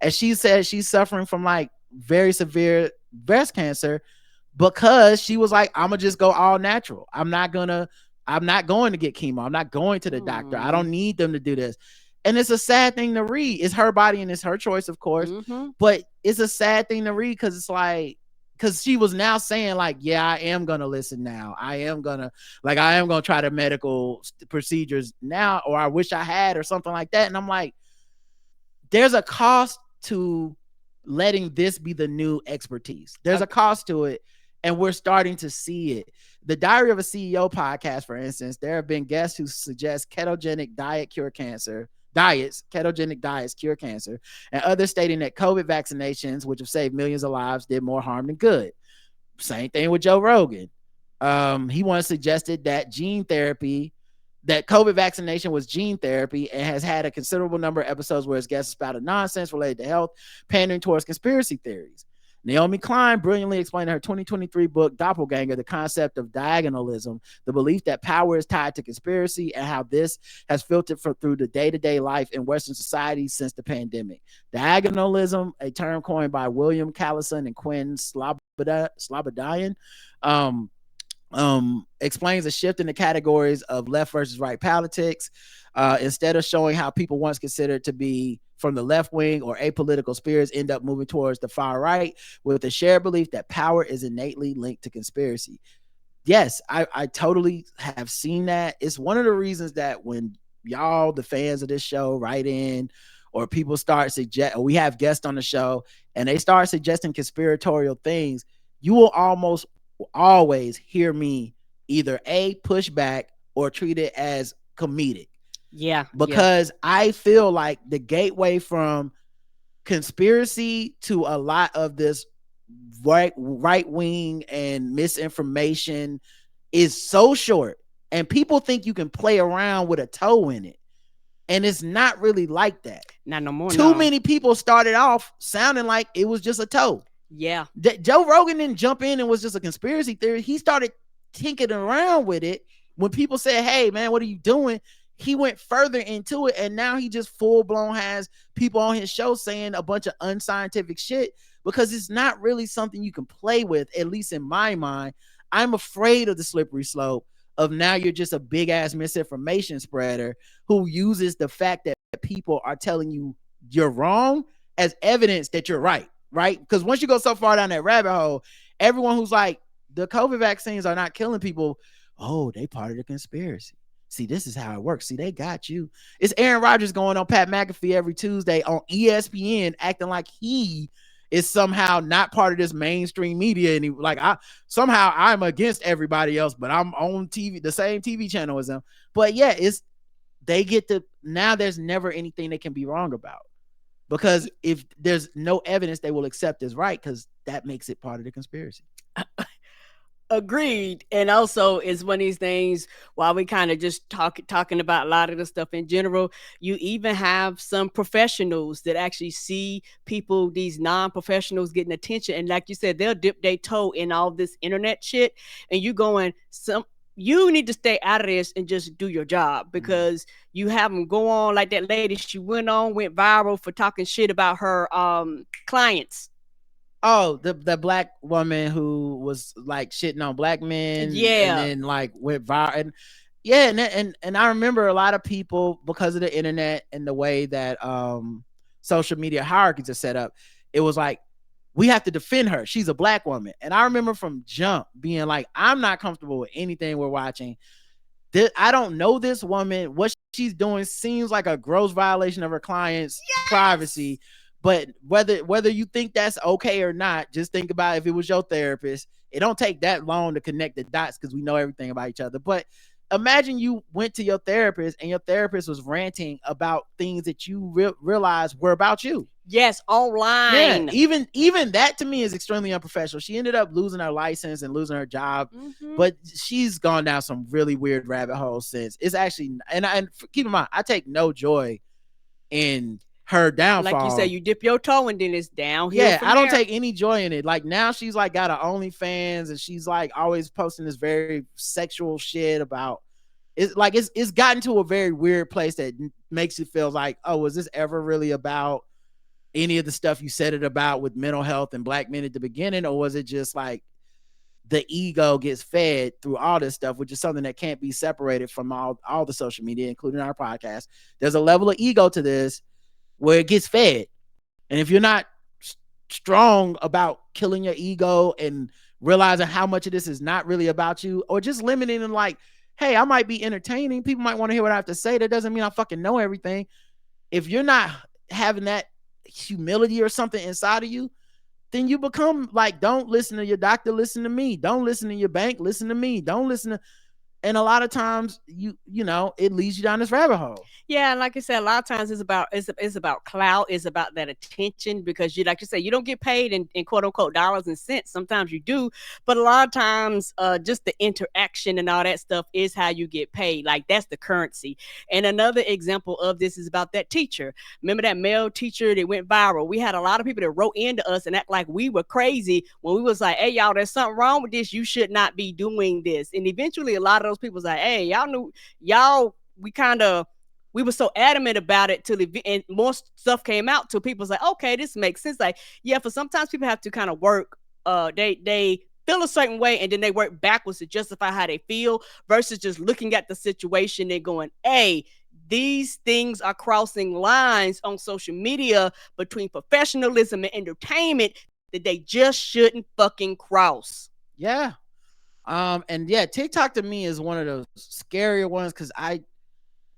And she said she's suffering from like very severe breast cancer because she was like, I'm gonna just go all natural. I'm not going to get chemo. I'm not going to the doctor. I don't need them to do this. And it's a sad thing to read. It's her body and it's her choice, of course. But it's a sad thing to read because it's like, because she was now saying like, yeah, I am going to listen now. I am going to try the medical procedures now, or I wish I had, or something like that. And I'm like, there's a cost to letting this be the new expertise. There's a cost to it. And we're starting to see it. The Diary of a CEO podcast, for instance, there have been guests who suggest ketogenic diets cure cancer, and others stating that COVID vaccinations, which have saved millions of lives, did more harm than good. Same thing with Joe Rogan. He once suggested that COVID vaccination was gene therapy, and has had a considerable number of episodes where his guests spouted nonsense related to health, pandering towards conspiracy theories. Naomi Klein brilliantly explained in her 2023 book, Doppelganger, the concept of diagonalism, the belief that power is tied to conspiracy, and how this has filtered through the day-to-day life in Western society since the pandemic. Diagonalism, a term coined by William Callousness and Quinn Slobodian, explains a shift in the categories of left versus right politics. Instead of showing how people once considered to be from the left wing or apolitical spirits end up moving towards the far right with a shared belief that power is innately linked to conspiracy. Yes, I totally have seen that. It's one of the reasons that when y'all, the fans of this show, write in, or people start or we have guests on the show and they start suggesting conspiratorial things, you will almost always hear me either push back or treat it as comedic. Yeah. Because I feel like the gateway from conspiracy to a lot of this right wing and misinformation is so short, and people think you can play around with a toe in it, and it's not really like that. Not no more. Too many people started off sounding like it was just a toe. Yeah. Joe Rogan didn't jump in and was just a conspiracy theory. He started tinkering around with it. When people said, hey man, what are you doing? He went further into it, and now he just full blown has people on his show saying a bunch of unscientific shit because it's not really something you can play with, at least in my mind. I'm afraid of the slippery slope of now you're just a big ass misinformation spreader who uses the fact that people are telling you you're wrong as evidence that you're right? Because once you go so far down that rabbit hole, everyone who's like, the COVID vaccines are not killing people, oh, they part of the conspiracy. see, this is how it works. See, they got you. It's Aaron Rodgers going on Pat McAfee every Tuesday on ESPN, acting like he is somehow not part of this mainstream media. And he, like, I'm against everybody else, but I'm on TV, the same TV channel as them. But yeah, they get to, now there's never anything they can be wrong about. Because if there's no evidence, they will accept as right, because that makes it part of the conspiracy. Agreed. And also, it's one of these things, while we kind of just talking about a lot of the stuff in general, you even have some professionals that actually see people, these non-professionals, getting attention, and like you said, they'll dip their toe in all this internet shit, and you need to stay out of this and just do your job, because you have them go on like that lady. She went viral for talking shit about her clients. Oh, the black woman who was like shitting on black men, yeah, and then like went viral, and yeah, and I remember a lot of people, because of the internet and the way that social media hierarchies are set up, it was like, we have to defend her. She's a black woman. And I remember from jump being like, I'm not comfortable with anything we're watching. I don't know this woman. What she's doing seems like a gross violation of her client's privacy. But whether you think that's okay or not, just think about if it was your therapist. It don't take that long to connect the dots, because we know everything about each other. But imagine you went to your therapist and your therapist was ranting about things that you realized were about you. Yes, online. Yeah, even that to me is extremely unprofessional. She ended up losing her license and losing her job, but she's gone down some really weird rabbit holes since. It's actually, and keep in mind, I take no joy in her downfall. Like you said, you dip your toe and then it's downhill. Yeah, I don't take any joy in it. Like, now she's like got her OnlyFans, and she's like always posting this very sexual shit about. It's like it's gotten to a very weird place that makes you feel like, oh, was this ever really about any of the stuff you said it about with mental health and black men at the beginning, or was it just like the ego gets fed through all this stuff, which is something that can't be separated from all the social media, including our podcast. There's a level of ego to this where it gets fed, and if you're not strong about killing your ego and realizing how much of this is not really about you, or just limiting and like, hey, I might be entertaining, people might want to hear what I have to say, that doesn't mean I fucking know everything. If you're not having that humility or something inside of you, then you become like, don't listen to your doctor, listen to me. Don't listen to your bank, listen to me. Don't listen to, and a lot of times you know, it leads you down this rabbit hole. Yeah, and like I said, a lot of times it's about clout, it's about that attention, because you, like you say, you don't get paid in quote unquote dollars and cents. Sometimes you do, but a lot of times just the interaction and all that stuff is how you get paid. Like, that's the currency. And another example of this is about that teacher. Remember that male teacher that went viral? We had a lot of people that wrote into us and act like we were crazy when we was like, hey, y'all, there's something wrong with this. You should not be doing this. And eventually a lot of those people was like, hey, y'all knew, we were so adamant about it till and more stuff came out till people was like, okay, this makes sense. Like, yeah, for sometimes people have to kind of work, they feel a certain way and then they work backwards to justify how they feel, versus just looking at the situation and going, hey, these things are crossing lines on social media between professionalism and entertainment that they just shouldn't fucking cross. Yeah. And yeah, TikTok to me is one of those scarier ones, because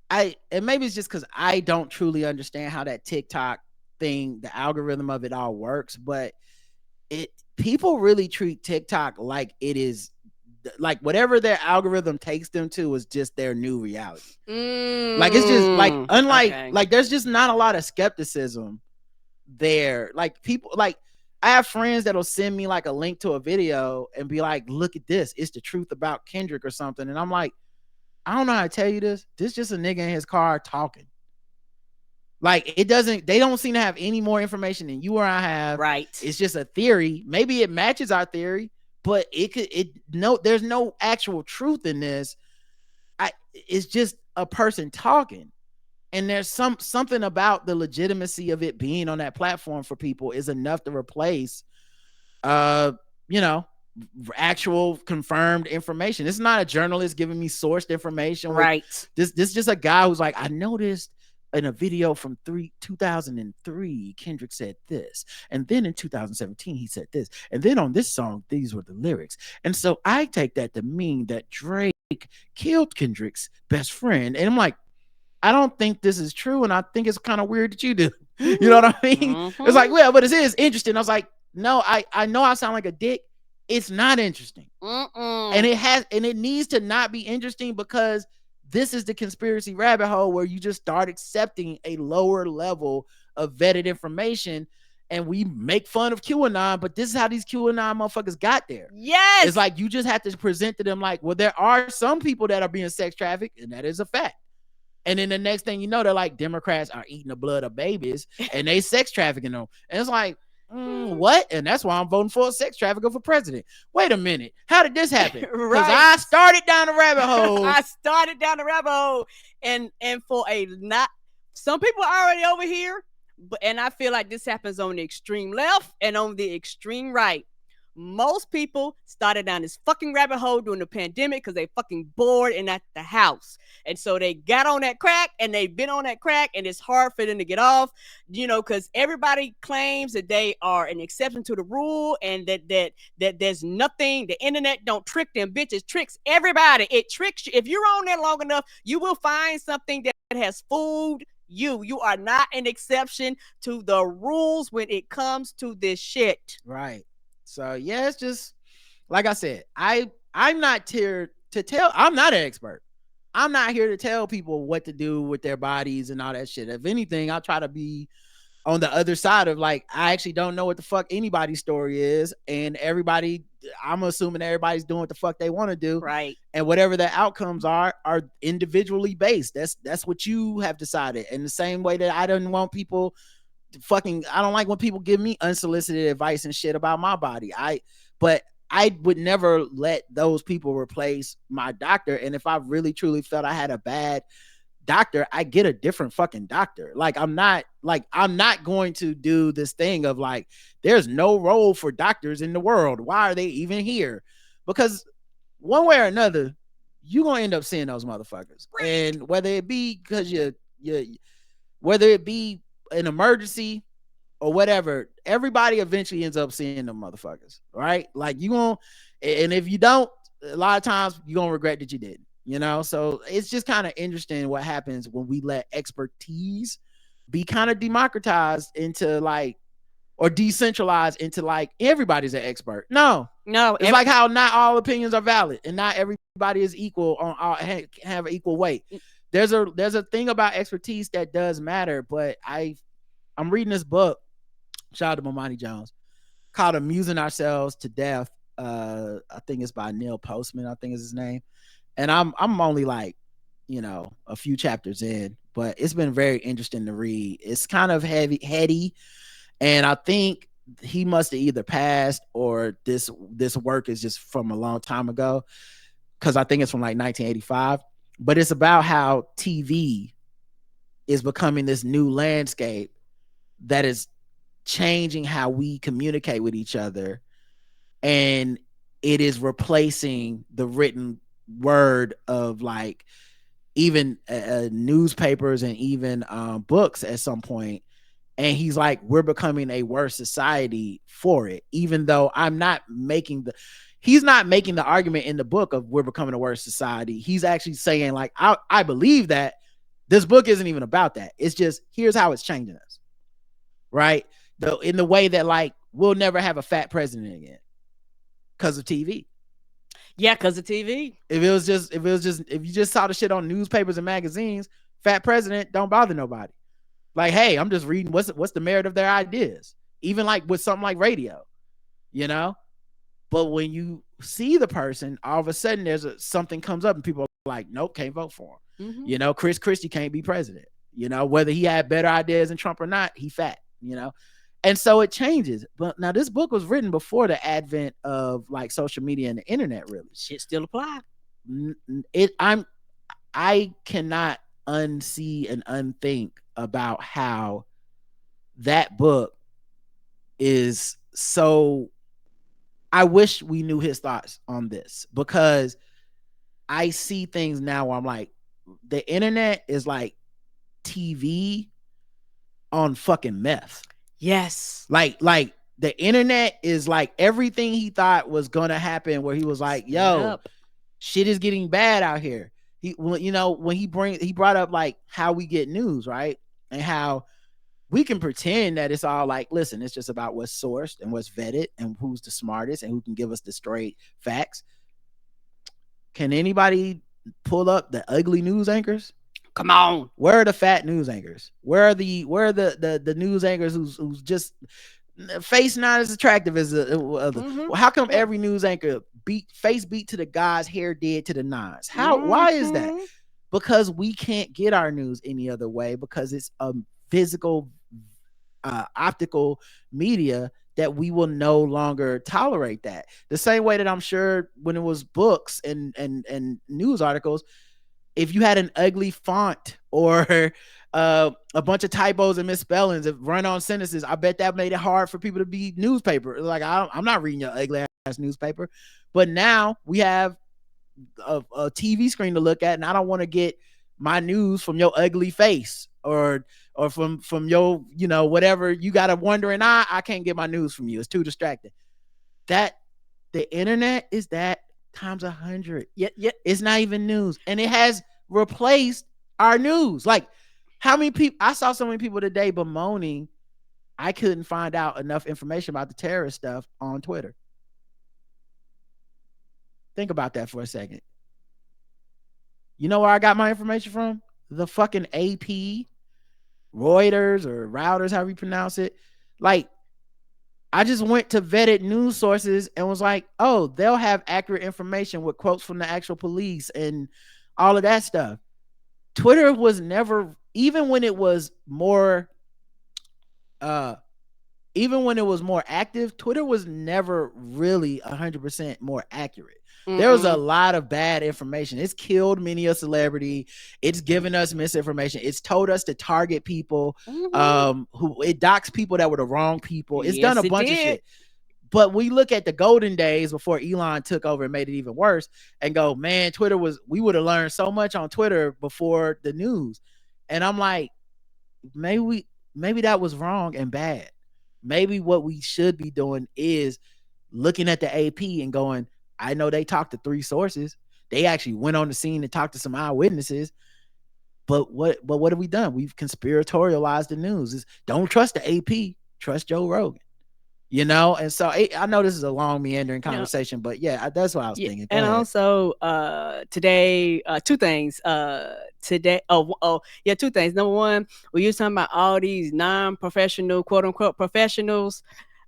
and maybe it's just because I don't truly understand how that TikTok thing, the algorithm of it all works, but people really treat TikTok like it is, like whatever their algorithm takes them to is just their new reality. Like, it's just like, unlike like, there's just not a lot of skepticism there. Like, people, like, I have friends that'll send me like a link to a video and be like, look at this, it's the truth about Kendrick or something, and I'm like, I don't know how to tell you this. This is just a nigga in his car talking. Like, they don't seem to have any more information than you or I have. Right. It's just a theory. Maybe it matches our theory, but there's no actual truth in this. It's just a person talking. And there's something about the legitimacy of it being on that platform for people is enough to replace, actual confirmed information. It's not a journalist giving me sourced information. Right. This is just a guy who's like, I noticed in a video from 2003, Kendrick said this, and then in 2017 he said this, and then on this song these were the lyrics, and so I take that to mean that Drake killed Kendrick's best friend. And I'm like, I don't think this is true. And I think it's kind of weird that you do. You know what I mean? It's like, well, but it is interesting. I was like, no, I know I sound like a dick. It's not interesting. And it needs to not be interesting, because this is the conspiracy rabbit hole where you just start accepting a lower level of vetted information. And we make fun of QAnon, but this is how these QAnon motherfuckers got there. Yes. It's like you just have to present to them like, well, there are some people that are being sex trafficked, and that is a fact. And then the next thing you know, they're like, Democrats are eating the blood of babies and they sex trafficking them. And it's like, what? And that's why I'm voting for a sex trafficker for president. Wait a minute. How did this happen? Because I started down the rabbit hole. And for some people are already over here, and I feel like this happens on the extreme left and on the extreme right. Most people started down this fucking rabbit hole during the pandemic because they fucking bored and at the house. And so they got on that crack, and they've been on that crack, and it's hard for them to get off, because everybody claims that they are an exception to the rule, and that there's nothing, the internet don't trick them bitches, tricks everybody. It tricks you. If you're on there long enough, you will find something that has fooled you. You are not an exception to the rules when it comes to this shit. Right. So yeah, it's just like I said, I'm not here to tell. I'm not an expert. I'm not here to tell people what to do with their bodies and all that shit. If anything, I'll try to be on the other side of like, I actually don't know what the fuck anybody's story is, and I'm assuming everybody's doing what the fuck they want to do, right? And whatever the outcomes are individually based. That's what you have decided. In the same way that I don't want people I don't like when people give me unsolicited advice and shit about my body. But I would never let those people replace my doctor. And if I really truly felt I had a bad doctor, I get a different fucking doctor. Like I'm not going to do this thing of like, there's no role for doctors in the world. Why are they even here? Because one way or another, you're gonna end up seeing those motherfuckers. Right. And whether it be because whether it be an emergency or whatever, everybody eventually ends up seeing them motherfuckers, right? Like and if you don't, a lot of times you're gonna regret that you didn't, so it's just kind of interesting what happens when we let expertise be kind of democratized into like, or decentralized into like everybody's an expert. No, it's like how not all opinions are valid and not everybody is equal have equal weight. There's a thing about expertise that does matter, but I'm reading this book, shout out to Momani Jones, called Amusing Ourselves to Death. I think it's by Neil Postman, I think is his name. And I'm only like, a few chapters in, but it's been very interesting to read. It's kind of heady, and I think he must have either passed or this work is just from a long time ago, because I think it's from like 1985. But it's about how TV is becoming this new landscape that is changing how we communicate with each other, and it is replacing the written word of like even newspapers and even books at some point. And he's like, we're becoming a worse society for it, even though he's not making the argument in the book of we're becoming a worse society. He's actually saying like, I believe that. This book isn't even about that. It's just, here's how it's changing us. Right? In the way that like, we'll never have a fat president again because of TV. Yeah, because of TV. If you just saw the shit on newspapers and magazines, fat president don't bother nobody. Like, hey, I'm just reading what's the merit of their ideas. Even like with something like radio, But when you see the person, all of a sudden something comes up and people are like, nope, can't vote for him. Mm-hmm. Chris Christie can't be president. Whether he had better ideas than Trump or not, he fat, And so it changes. But now this book was written before the advent of like social media and the internet, really. Shit still apply. I cannot unsee and unthink about how that book is so. I wish we knew his thoughts on this, because I see things now where I'm like, the internet is like TV on fucking meth. Yes. Like the internet is like everything he thought was gonna happen, where he was like, yo, shit is getting bad out here. When he brought up like how we get news, right? And how we can pretend that it's all like, listen, it's just about what's sourced and what's vetted and who's the smartest and who can give us the straight facts. Can anybody pull up the ugly news anchors? Come on. Where are the fat news anchors? Where are the news anchors who's just face not as attractive as the other? Well, how come every news anchor face beat to the guys, hair dead to the nines? Why is that? Because we can't get our news any other way, because it's a physical optical media that we will no longer tolerate that. The same way that I'm sure when it was books and news articles, if you had an ugly font or a bunch of typos and misspellings, if run-on sentences, I bet that made it hard for people to be newspaper. Like, I'm not reading your ugly ass newspaper. But now we have a TV screen to look at, and I don't want to get my news from your ugly face or from your, whatever you got a wandering eye. I can't get my news from you. It's too distracting. That the internet is that times 100. Yeah, it's not even news, and it has replaced our news. Like, how many people I saw so many people today bemoaning I couldn't find out enough information about the terrorist stuff on Twitter. Think about that for a second. You know where I got my information from? The fucking AP, Reuters, or Routers, however you pronounce it. Like, I just went to vetted news sources and was like, oh, they'll have accurate information with quotes from the actual police and all of that stuff. Twitter was never, even when it was more active, Twitter was never really 100% more accurate. There was a lot of bad information. It's killed many a celebrity. It's given us misinformation. It's told us to target people. Who it docks people that were the wrong people. It's done a bunch of shit. But we look at the golden days before Elon took over and made it even worse and go, man, we would have learned so much on Twitter before the news. And I'm like, maybe that was wrong and bad. Maybe what we should be doing is looking at the AP and going, I know they talked to 3 sources. They actually went on the scene and talked to some eyewitnesses. But what have we done? We've conspiratorialized the news. Don't trust the AP. Trust Joe Rogan. And so I know this is a long meandering conversation, but yeah, that's what I was thinking. And also today, 2 things. Today, two things. Number one, we were talking about all these non-professional, quote unquote, professionals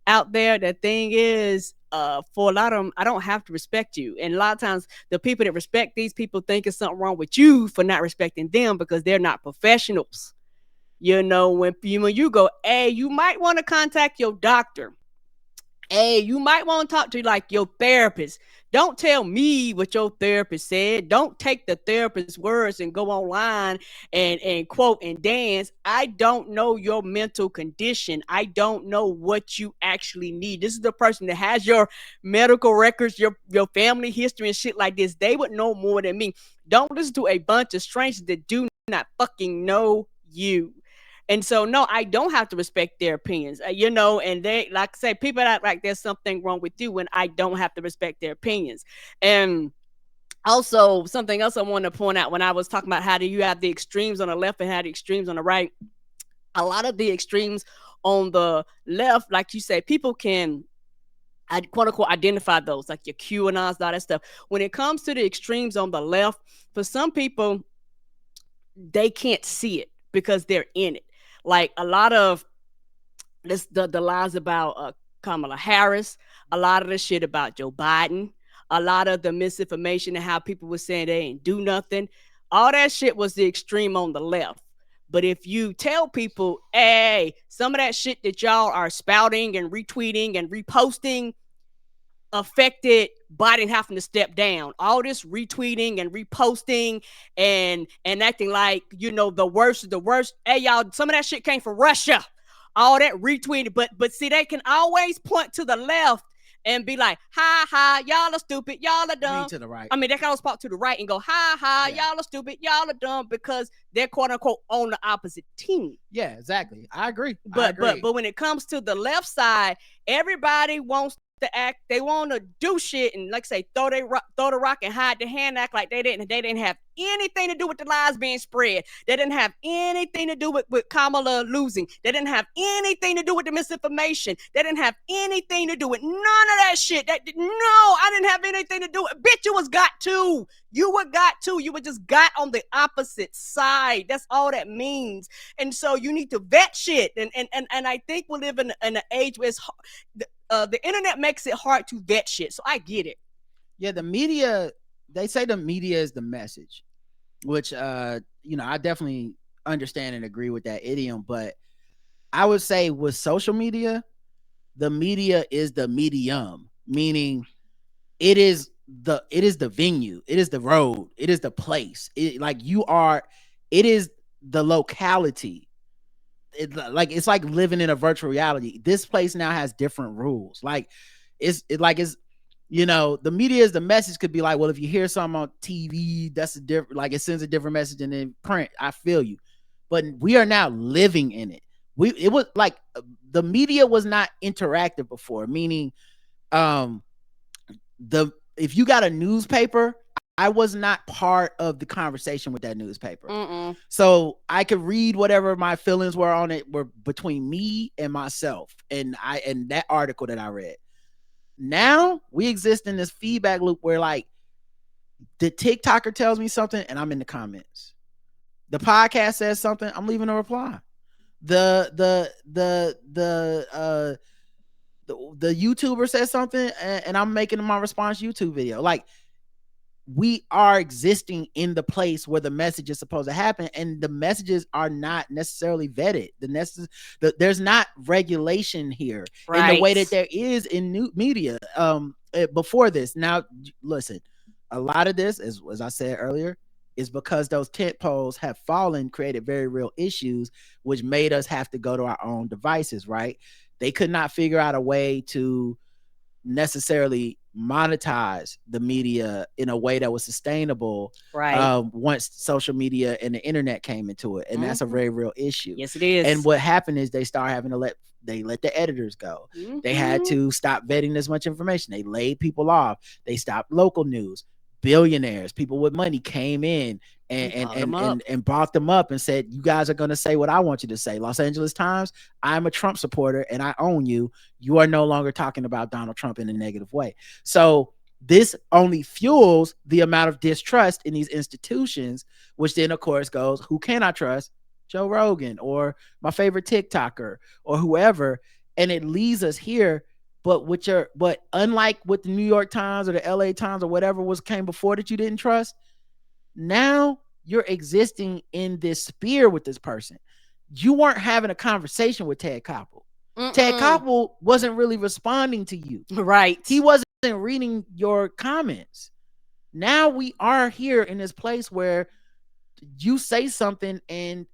out there. The thing is, for a lot of them, I don't have to respect you. And a lot of times the people that respect these people think there's something wrong with you for not respecting them because they're not professionals. When you go, hey, you might want to contact your doctor. Hey, you might want to talk to like your therapist. Don't tell me what your therapist said. Don't take the therapist's words and go online and quote and dance. I don't know your mental condition. I don't know what you actually need. This is the person that has your medical records, your family history and shit like this. They would know more than me. Don't listen to a bunch of strangers that do not fucking know you. And so, no, I don't have to respect their opinions, and they, like I say, people act like there's something wrong with you when I don't have to respect their opinions. And also, something else I want to point out when I was talking about how do you have the extremes on the left and how the extremes on the right, a lot of the extremes on the left, like you say, people can, quote unquote, identify those, like your QAnons, all that stuff. When it comes to the extremes on the left, for some people, they can't see it because they're in it. Like a lot of this, the lies about Kamala Harris, a lot of the shit about Joe Biden, a lot of the misinformation and how people were saying they ain't do nothing. All that shit was the extreme on the left. But if you tell people, hey, some of that shit that y'all are spouting and retweeting and reposting affected Biden having to step down. All this retweeting and reposting and acting like, the worst of the worst. Hey, y'all, some of that shit came from Russia. All that retweeting. But see, they can always point to the left and be like, ha, y'all are stupid. Y'all are dumb. To the right. I mean, they can always point to the right and go, ha, y'all are stupid. Y'all are dumb because they're quote unquote on the opposite team. Yeah, exactly. I agree. But when it comes to the left side, everybody wants to act, they want to do shit and like say throw the rock and hide the hand, act like they didn't have anything to do with the lies being spread. They didn't have anything to do with Kamala losing. They didn't have anything to do with the misinformation. They didn't have anything to do with none of that shit. No, I didn't have anything to do with. Bitch, you was got to. You were got to. You were just got on the opposite side. That's all that means. And so you need to vet shit. And I think we live in an age where it's the internet makes it hard to vet shit. So I get it. Yeah, the media, they say the media is the message, which I definitely understand and agree with that idiom. But I would say with social media, the media is the medium, meaning it is the venue, it is the road, it is the place. It is the locality. It's like living in a virtual reality. This place now has different rules. The media is the message. Could be like, well, if you hear something on TV, that's a different, like it sends a different message than in print. I feel you, but we are now living in it. It was like the media was not interactive before, meaning, if you got a newspaper, I was not part of the conversation with that newspaper. So I could read whatever my feelings were on it were between me and myself and that article that I read. Now we exist in this feedback loop where like the TikToker tells me something and I'm in the comments. The podcast says something, I'm leaving a reply. The YouTuber says something and I'm making my response YouTube video. Like, we are existing in the place where the message is supposed to happen, and the messages are not necessarily vetted. There's not regulation here in the way that there is in new media before this. Now, listen, a lot of this, as I said earlier, is because those tent poles have fallen, created very real issues, which made us have to go to our own devices, right? They could not figure out a way to necessarily monetize the media in a way that was sustainable, right? Once social media and the internet came into it, and that's a very real issue. Yes, it is. And what happened is they start having to let the editors go. They had to stop vetting this much information. They laid people off. They stopped local news. Billionaires, people with money came in and bought them up and said, you guys are going to say what I want you to say. Los Angeles Times, I'm a Trump supporter and I own you. You are no longer talking about Donald Trump in a negative way. So this only fuels the amount of distrust in these institutions, which then of course goes, who can I trust? Joe Rogan or my favorite TikToker or whoever. And it leads us here. But unlike with the New York Times or the LA Times or whatever came before that you didn't trust, now you're existing in this sphere with this person. You weren't having a conversation with Ted Koppel. Ted Koppel wasn't really responding to you. Right. He wasn't reading your comments. Now we are here in this place where you say something and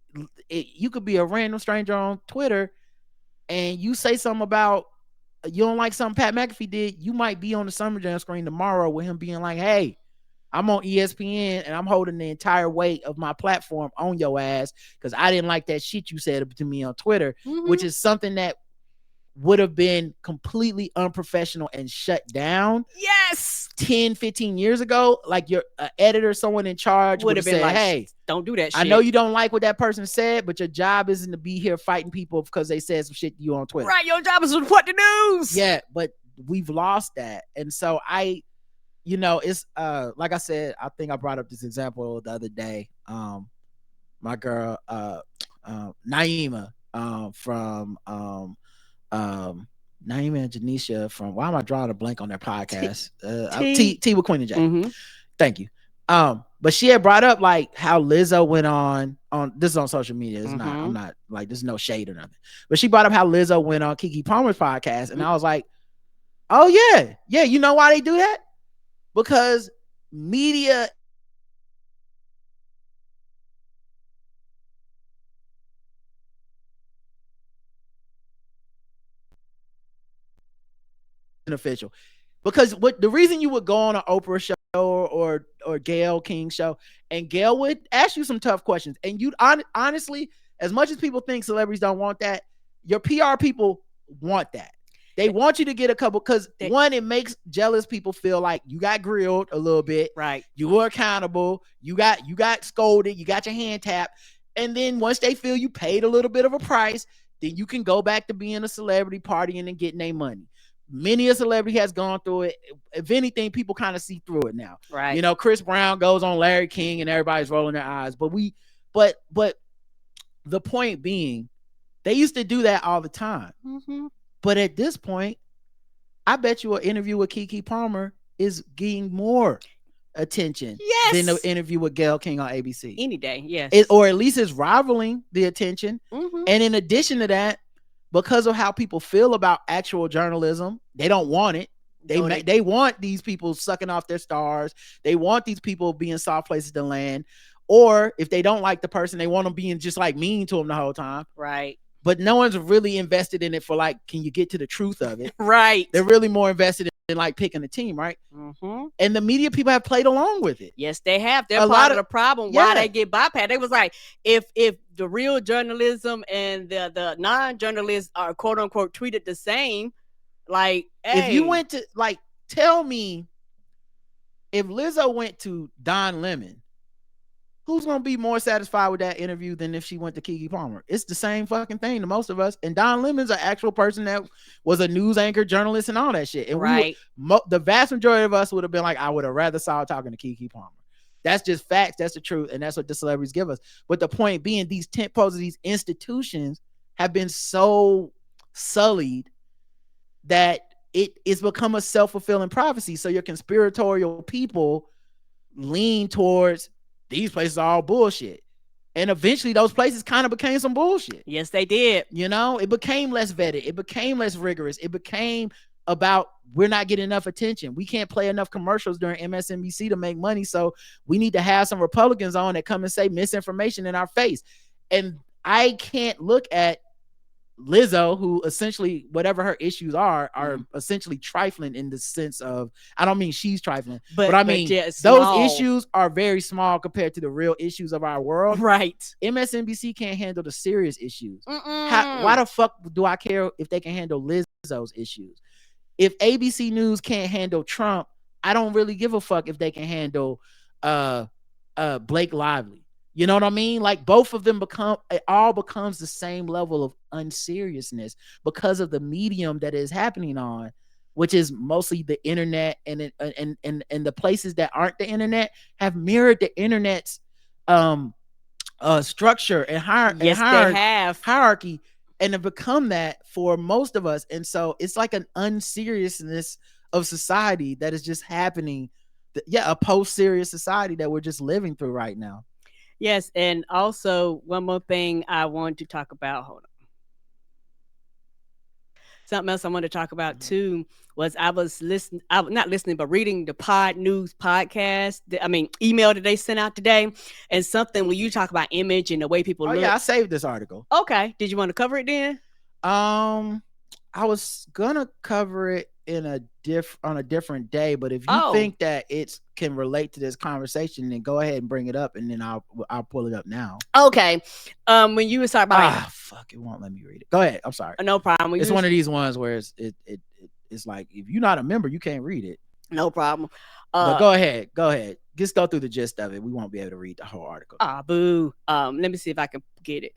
you could be a random stranger on Twitter and you say something about, you don't like something Pat McAfee did, you might be on the Summer Jam screen tomorrow with him being like, hey, I'm on ESPN and I'm holding the entire weight of my platform on your ass because I didn't like that shit you said to me on Twitter, which is something that would have been completely unprofessional and shut down. Yes. 10, 15 years ago, like your editor, someone in charge would have been like, hey, don't do that shit. I know you don't like what that person said, but your job isn't to be here fighting people because they said some shit to you on Twitter. Right, your job is to report the news. Yeah, but we've lost that. And so it's like I said, I think I brought up this example the other day. My girl Naima from Naima and Janisha from, why am I drawing a blank on their podcast? T with Queen and J. Thank you. But she had brought up like how Lizzo went on this is on social media. It's not, I'm not like, there's no shade or nothing. But she brought up how Lizzo went on Keke Palmer's podcast, and I was like, oh yeah, you know why they do that? Because media official. Because the reason you would go on an Oprah show or Gayle King show, and Gayle would ask you some tough questions, and you'd honestly, as much as people think celebrities don't want that, your PR people want that. They want you to get a couple, because one, it makes jealous people feel like you got grilled a little bit. Right. You were accountable. You got scolded. You got your hand tapped. And then once they feel you paid a little bit of a price, then you can go back to being a celebrity, partying and getting their money. Many a celebrity has gone through it. If anything, people kind of see through it now. Right. You know, Chris Brown goes on Larry King and everybody's rolling their eyes. But the point being, they used to do that all the time. Mm-hmm. But at this point, I bet you an interview with Keke Palmer is getting more attention than the interview with Gayle King on ABC. Any day, yes. Or at least it's rivaling the attention. Mm-hmm. And in addition to that, because of how people feel about actual journalism, they don't want it. They want these people sucking off their stars. They want these people being soft places to land. Or if they don't like the person, they want them being just like mean to them the whole time. Right. But no one's really invested in it for like, can you get to the truth of it? Right. They're really more invested in like picking a team, right? Mm-hmm. And the media people have played along with it. Yes, they have. They're part of the problem. Why they get bypassed. They was like, if the real journalism and the non-journalists are quote unquote treated the same, like, hey. If you went to, like, tell me, if Lizzo went to Don Lemon, who's going to be more satisfied with that interview than if she went to Keke Palmer? It's the same fucking thing to most of us. And Don Lemon's an actual person that was a news anchor, journalist, and all that shit. And the vast majority of us would have been like, I would have rather saw her talking to Keke Palmer. That's just facts. That's the truth. And that's what the celebrities give us. But the point being, these tent poles of these institutions have been so sullied that it's become a self-fulfilling prophecy. So your conspiratorial people lean towards these places are all bullshit. And eventually those places kind of became some bullshit. Yes, they did. You know, it became less vetted. It became less rigorous. It became about, we're not getting enough attention. We can't play enough commercials during MSNBC to make money. So we need to have some Republicans on that come and say misinformation in our face. And I can't look at Lizzo, who essentially, whatever her issues are essentially trifling in the sense of, I don't mean she's trifling, but I mean, those issues are very small compared to the real issues of our world. Right. MSNBC can't handle the serious issues. Why the fuck do I care if they can handle Lizzo's issues? If ABC News can't handle Trump, I don't really give a fuck if they can handle Blake Lively. You know what I mean? Like, both of them it all becomes the same level of unseriousness because of the medium that is happening on, which is mostly the internet, and the places that aren't the internet have mirrored the internet's structure and hierarchy, and have become that for most of us. And so it's like an unseriousness of society that is just happening. A post-serious society that we're just living through right now. Yes, and also one more thing I want to talk about. Hold on. Something else I wanted to talk about too was I was not listening, but reading the Pod News podcast. Email that they sent out today, and something when you talk about image and the way people look. Yeah, I saved this article. Okay, did you want to cover it then? I was gonna cover it on a different day, but if you think that it can relate to this conversation, then go ahead and bring it up, and then I'll pull it up now. Okay. When you were talking about it won't let me read it. Go ahead. I'm sorry. No problem. It's one of these ones where it's like, if you're not a member, you can't read it. No problem. But go ahead. Just go through the gist of it. We won't be able to read the whole article. Boo. Let me see if I can get it.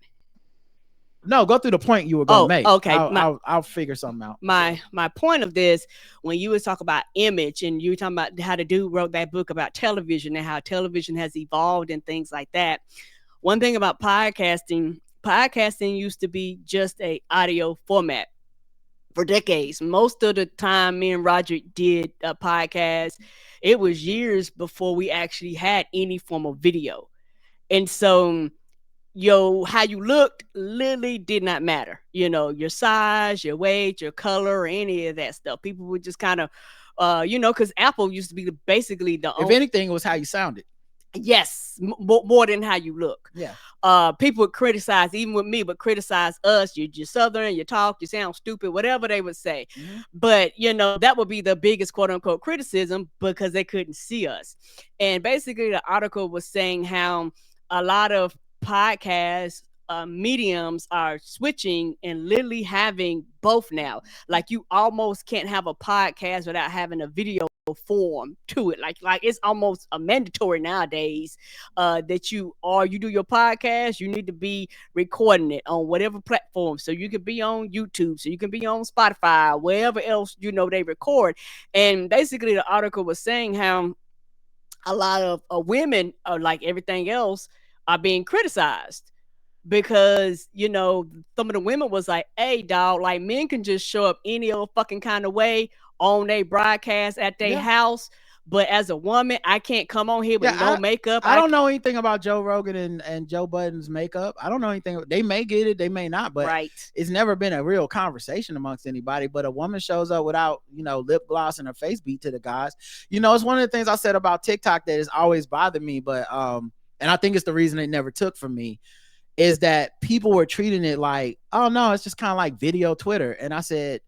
No, go through the point you were going to make. Okay. I'll figure something out. My point of this, when you was talking about image, and you were talking about how the dude wrote that book about television and how television has evolved and things like that. One thing about podcasting used to be just a audio format for decades. Most of the time me and Roger did a podcast, it was years before we actually had any form of video. And so how you looked literally did not matter. Your size, your weight, your color, or any of that stuff. People would just kind of, because Apple used to be basically the only. If anything, it was how you sounded. Yes, more than how you look. Yeah. People would criticize, even with me, but criticize us. You're Southern, you talk, you sound stupid, whatever they would say. Mm-hmm. But, that would be the biggest quote unquote criticism because they couldn't see us. And basically the article was saying how a lot of podcasts mediums are switching and literally having both now. Like you almost can't have a podcast without having a video form to it. Like it's almost a mandatory nowadays that you do your podcast, you need to be recording it on whatever platform. So you can be on YouTube, so you can be on Spotify, wherever else they record. And basically the article was saying how a lot of women are like everything else are being criticized because some of the women was like, hey dog, like men can just show up any old fucking kind of way on their broadcast at their house, but as a woman I can't come on here with no makeup. I don't know anything about Joe Rogan and Joe Budden's makeup. I don't know anything. They may get it, they may not, but it's never been a real conversation amongst anybody. But a woman shows up without lip gloss and her face beat to the guys. It's one of the things I said about TikTok that has always bothered me, but and I think it's the reason it never took from me, is that people were treating it like, oh no, it's just kind of like video Twitter. And I said,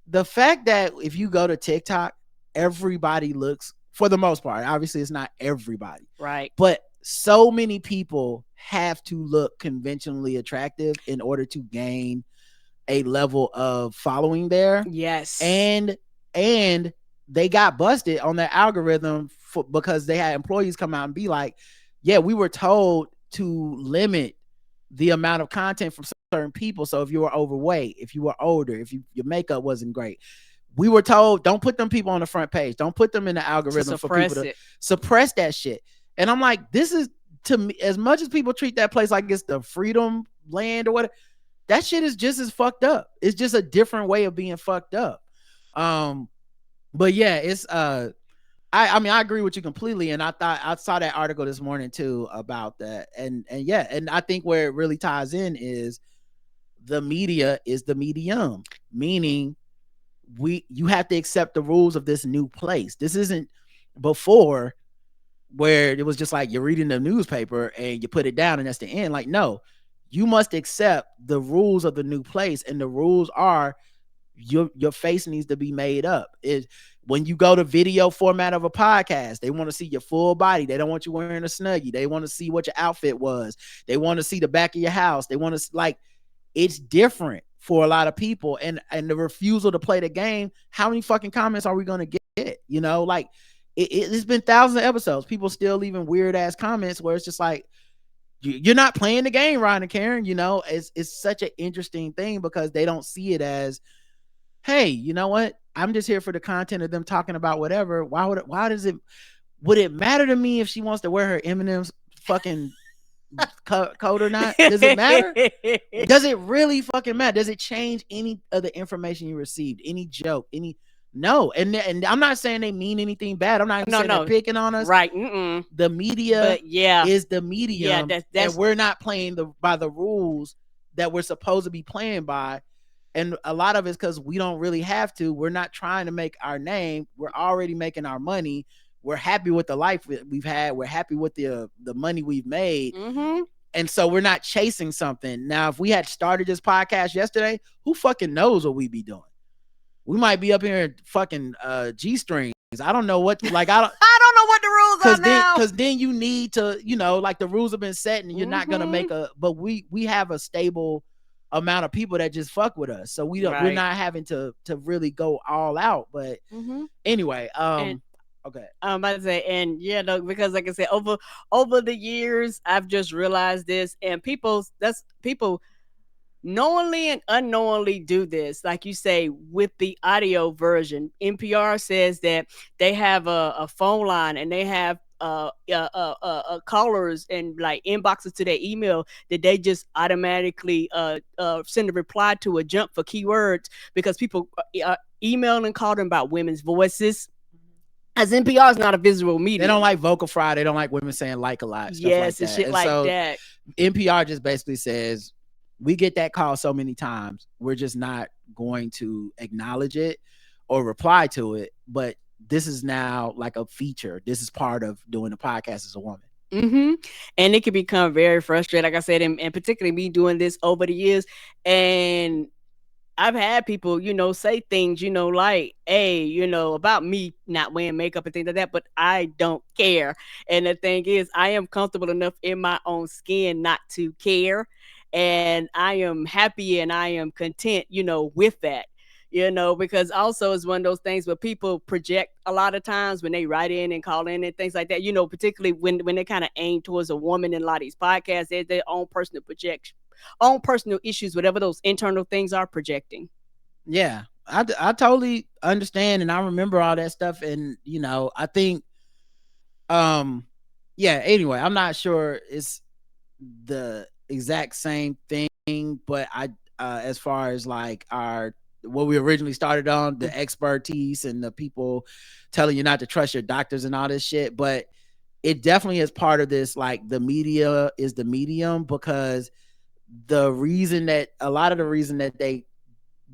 the fact that if you go to TikTok, everybody looks, for the most part, obviously it's not everybody, right? But so many people have to look conventionally attractive in order to gain a level of following there. Yes. And they got busted on their algorithm because they had employees come out and be like, yeah, we were told to limit the amount of content from certain people. So if you were overweight, if you were older, if your makeup wasn't great, we were told don't put them people on the front page. Don't put them in the algorithm for people to suppress that shit. And I'm like, this is, to me, as much as people treat that place like it's the freedom land or whatever, that shit is just as fucked up. It's just a different way of being fucked up. But yeah, it's I mean, I agree with you completely. And I saw that article this morning too about that. And yeah, and I think where it really ties in is the media is the medium, meaning you have to accept the rules of this new place. This isn't before where it was just like you're reading the newspaper and you put it down and that's the end. Like, no, you must accept the rules of the new place. And the rules are your face needs to be made up. When you go to video format of a podcast, they want to see your full body. They don't want you wearing a Snuggie. They want to see what your outfit was. They want to see the back of your house. They want to, like, it's different for a lot of people. And the refusal to play the game, how many fucking comments are we going to get? Like it's been thousands of episodes. People still leaving weird ass comments where it's just like, you're not playing the game, Ryan and Karen. It's such an interesting thing because they don't see it as, hey, you know what? I'm just here for the content of them talking about whatever. Would it matter to me if she wants to wear her M&M's fucking coat or not? Does it matter? Does it really fucking matter? Does it change any of the information you received? Any joke? No. And I'm not saying they mean anything bad. I'm not even saying they're picking on us. Right. The media is the medium. Yeah, and we're not playing by the rules that we're supposed to be playing by. And a lot of it's because we don't really have to. We're not trying to make our name. We're already making our money. We're happy with the life we've had. We're happy with the money we've made. Mm-hmm. And so we're not chasing something. Now, if we had started this podcast yesterday, who fucking knows what we'd be doing? We might be up here in fucking G-strings. I don't know what, like, I don't know what the rules are now. Because then you need to, like the rules have been set and you're not going to make but we have a stable amount of people that just fuck with us, so we're not having to really go all out. But anyway, okay, I'm about to say, and yeah, no, because like I said, over the years, I've just realized this, and people knowingly and unknowingly do this. Like you say, with the audio version, NPR says that they have a phone line and they have callers and like inboxes to their email that they just automatically send a reply to a jump for keywords because people email and call them about women's voices. As NPR is not a visual media. They don't like vocal fry. They don't like women saying like a lot. Yes, and shit like that. NPR just basically says, we get that call so many times, we're just not going to acknowledge it or reply to it. But this is now like a feature. This is part of doing a podcast as a woman. Mm-hmm. And it can become very frustrating, like I said, and particularly me doing this over the years. And I've had people, say things, like, hey, about me not wearing makeup and things like that, but I don't care. And the thing is, I am comfortable enough in my own skin not to care. And I am happy and I am content, with that. Because also it's one of those things where people project a lot of times when they write in and call in and things like that, particularly when they kind of aim towards a woman in a lot of these podcasts, they're their own personal projection, own personal issues, whatever those internal things are projecting. Yeah, I totally understand, and I remember all that stuff, and I think, yeah. Anyway, I'm not sure it's the exact same thing, but as far as like what we originally started on, the expertise and the people telling you not to trust your doctors and all this shit, but it definitely is part of this. Like, the media is the medium, because a lot of the reason that they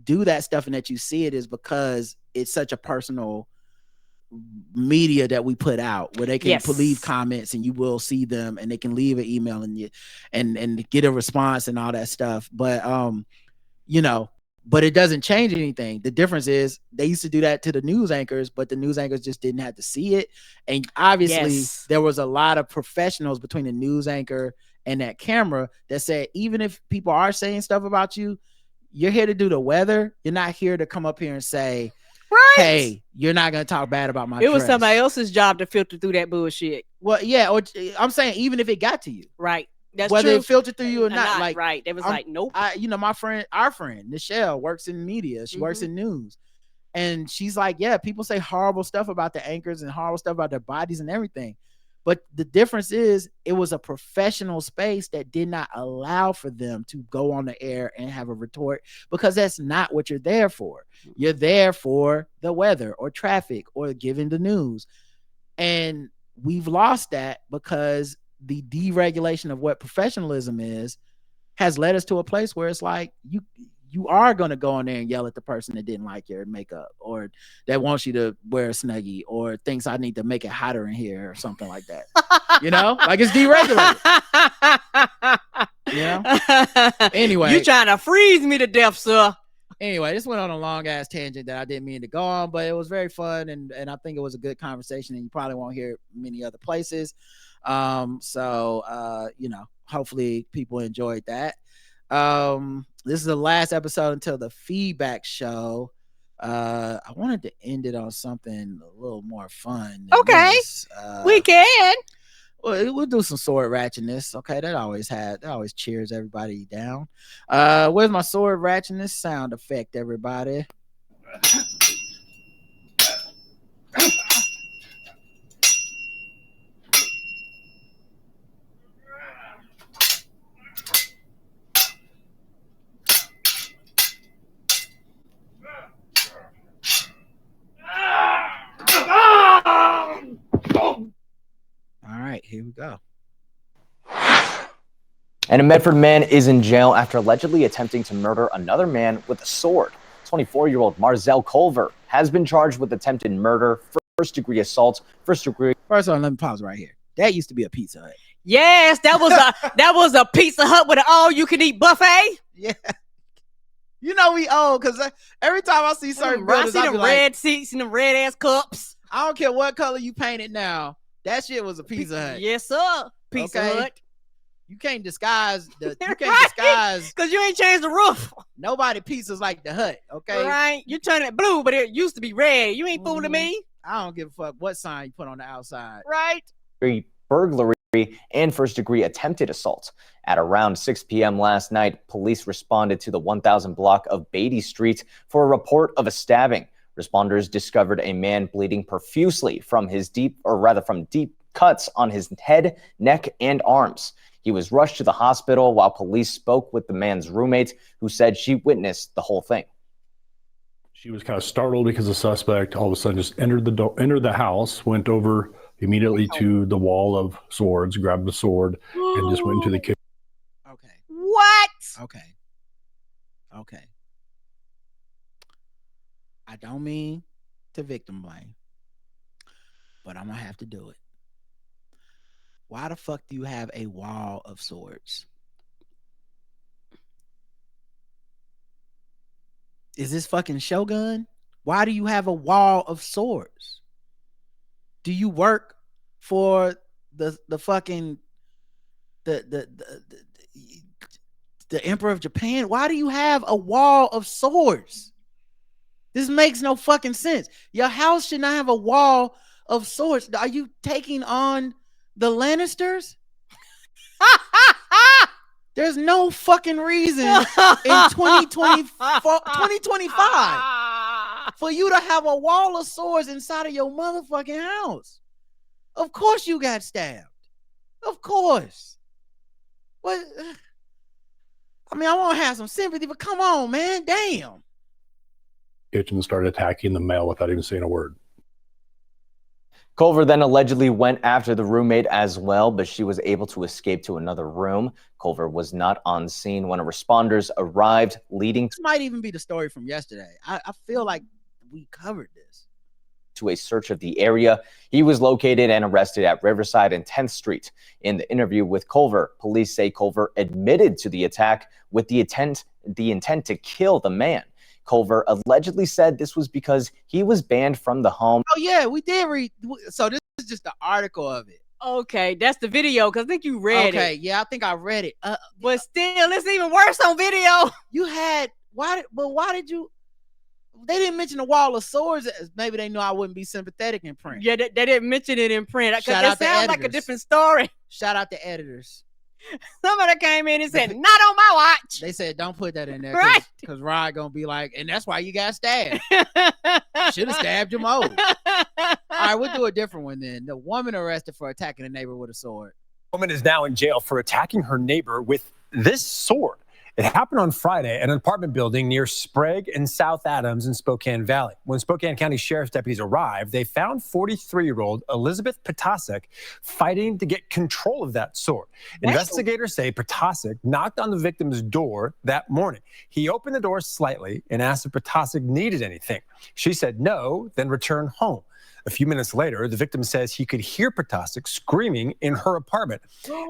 do that stuff and that you see it is because it's such a personal media that we put out, where they can leave comments and you will see them, and they can leave an email and get a response and all that stuff. But but it doesn't change anything. The difference is they used to do that to the news anchors, but the news anchors just didn't have to see it. And obviously there was a lot of professionals between the news anchor and that camera that said, even if people are saying stuff about you, you're here to do the weather. You're not here to come up here and say, right, hey, you're not going to talk bad about my dress. It was somebody else's job to filter through that bullshit. Well, yeah. Or I'm saying, even if it got to you. Right. That's whether true. It filtered through you or not. Like, right. They was like, nope. Our friend, Nichelle, works in media. She works in news. And she's like, yeah, people say horrible stuff about the anchors and horrible stuff about their bodies and everything. But the difference is, it was a professional space that did not allow for them to go on the air and have a retort, because that's not what you're there for. You're there for the weather or traffic or giving the news. And we've lost that because the deregulation of what professionalism is has led us to a place where it's like, you are going to go in there and yell at the person that didn't like your makeup, or that wants you to wear a Snuggie, or thinks I need to make it hotter in here or something like that. Like, it's deregulated. Anyway, you trying to freeze me to death, sir. Anyway, this went on a long ass tangent that I didn't mean to go on, but it was very fun, and I think it was a good conversation, and you probably won't hear it many other places. Hopefully people enjoyed that. This is the last episode until the feedback show. I wanted to end it on something a little more fun. Okay. We can. We'll do some sword ratchetness. Okay, that always cheers everybody down. Where's my sword ratchetness sound effect, everybody? All right, here we go. And a Medford man is in jail after allegedly attempting to murder another man with a sword. 24-year-old Marzell Culver has been charged with attempted murder, first-degree assault, first-degree... First of all, let me pause right here. That used to be a Pizza Hut. Yes, that was a Pizza Hut with an all-you-can-eat buffet. Yeah. We old, because every time I see certain buildings, I see them red seats and them red-ass cups. I don't care what color you paint it now. That shit was a Pizza Hut. Yes, sir. Pizza Hut. You can't disguise because you ain't changed the roof. Nobody pizzas like the Hut, okay? Right. You turn it blue, but it used to be red. You ain't fooling me. I don't give a fuck what sign you put on the outside. Right. Burglary and first-degree attempted assault. At around 6 p.m. last night, police responded to the 1000 block of Beatty Street for a report of a stabbing. Responders discovered a man bleeding profusely from deep cuts on his head, neck, and arms. He was rushed to the hospital while police spoke with the man's roommate, who said she witnessed the whole thing. She was kind of startled because the suspect all of a sudden just entered the house, went over immediately to the wall of swords, grabbed the sword, and just went into the kitchen. Okay. What? Okay. I don't mean to victim blame, but I'm going to have to do it. Why the fuck do you have a wall of swords? Is this fucking Shogun? Why do you have a wall of swords? Do you work for the fucking the Emperor of Japan? Why do you have a wall of swords? This makes no fucking sense. Your house should not have a wall of swords. Are you taking on the Lannisters? There's no fucking reason in 2025 for you to have a wall of swords inside of your motherfucking house. Of course you got stabbed. Of course. What? I mean, I want to have some sympathy, but come on, man. Damn. Kitchen started attacking the male without even saying a word. Culver then allegedly went after the roommate as well, but she was able to escape to another room. Culver was not on scene when responders arrived, leading This might even be the story from yesterday. I feel like we covered this. To a search of the area. He was located and arrested at Riverside and 10th Street. In the interview with Culver, police say Culver admitted to the attack with the intent to kill the man. Culver allegedly said this was because he was banned from the home. Oh yeah, we did read. So this is just the article of it. Okay, that's the video because I think you read it. Okay, yeah, I think I read it. But still, it's even worse on video. You had why did you? They didn't mention the wall of swords. Maybe they knew I wouldn't be sympathetic in print. Yeah, they didn't mention it in print because Shout it out to sounds like a editors. different story. Shout out to editors. Somebody came in and said, "Not on my watch." They said, "Don't put that in there," Right? Because Rod gonna be like, and that's why you got stabbed. Should have stabbed him more. All right, we'll do a different one then. The woman arrested for attacking a neighbor with a sword. Woman is now in jail for attacking her neighbor with this sword. It happened on Friday at an apartment building near Sprague and South Adams in Spokane Valley. When Spokane County Sheriff's deputies arrived, they found 43-year-old Elizabeth Potasic fighting to get control of that sword. Investigators say Potasic knocked on the victim's door that morning. He opened the door slightly and asked if Potasic needed anything. She said no, then returned home. A few minutes later, the victim says he could hear Potasic screaming in her apartment.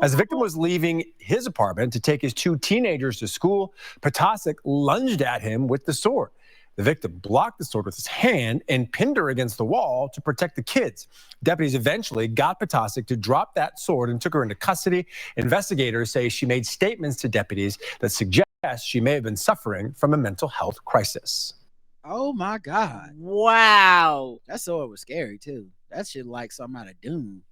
As the victim was leaving his apartment to take his two teenagers to school, Potasic lunged at him with the sword. The victim blocked the sword with his hand and pinned her against the wall to protect the kids. Deputies eventually got Potasic to drop that sword and took her into custody. Investigators say she made statements to deputies that suggest she may have been suffering from a mental health crisis. Oh my God. Wow. That sword was scary too. That shit like something out of Doom.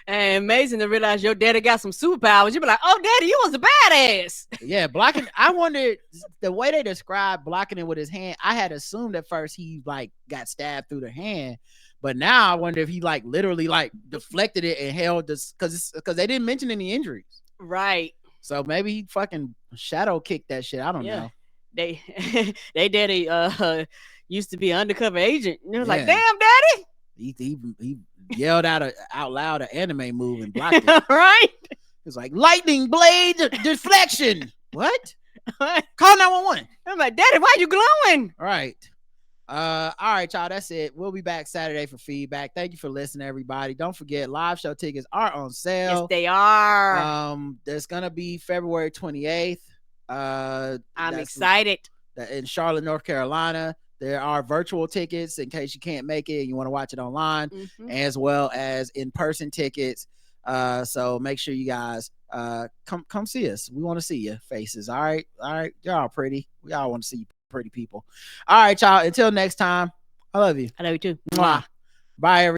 And amazing to realize your daddy got some superpowers. You be like, "Oh, daddy, you was a badass." Yeah, blocking. I wondered the way they described blocking it with his hand. I had assumed at first he like got stabbed through the hand, but now I wonder if he like literally like deflected it and held this because they didn't mention any injuries. Right. So maybe he fucking shadow kicked that shit. I don't know. They daddy used to be an undercover agent. And it was like, Yeah. "Damn, daddy." He yelled out loud an anime move and blocked it. Right. It's like lightning blade deflection. What? Call 911. I'm like, "Daddy, why you glowing?" All right. All right, y'all. That's it. We'll be back Saturday for feedback. Thank you for listening, everybody. Don't forget, live show tickets are on sale. Yes, they are. There's gonna be February 28th. I'm excited. In Charlotte, North Carolina. There are virtual tickets in case you can't make it and you want to watch it online, as well as in-person tickets. So make sure you guys come see us. We want to see your faces. All right. Y'all pretty. We all want to see you pretty people. All right, y'all. Until next time. I love you. I love you too. Mwah. Bye, everybody.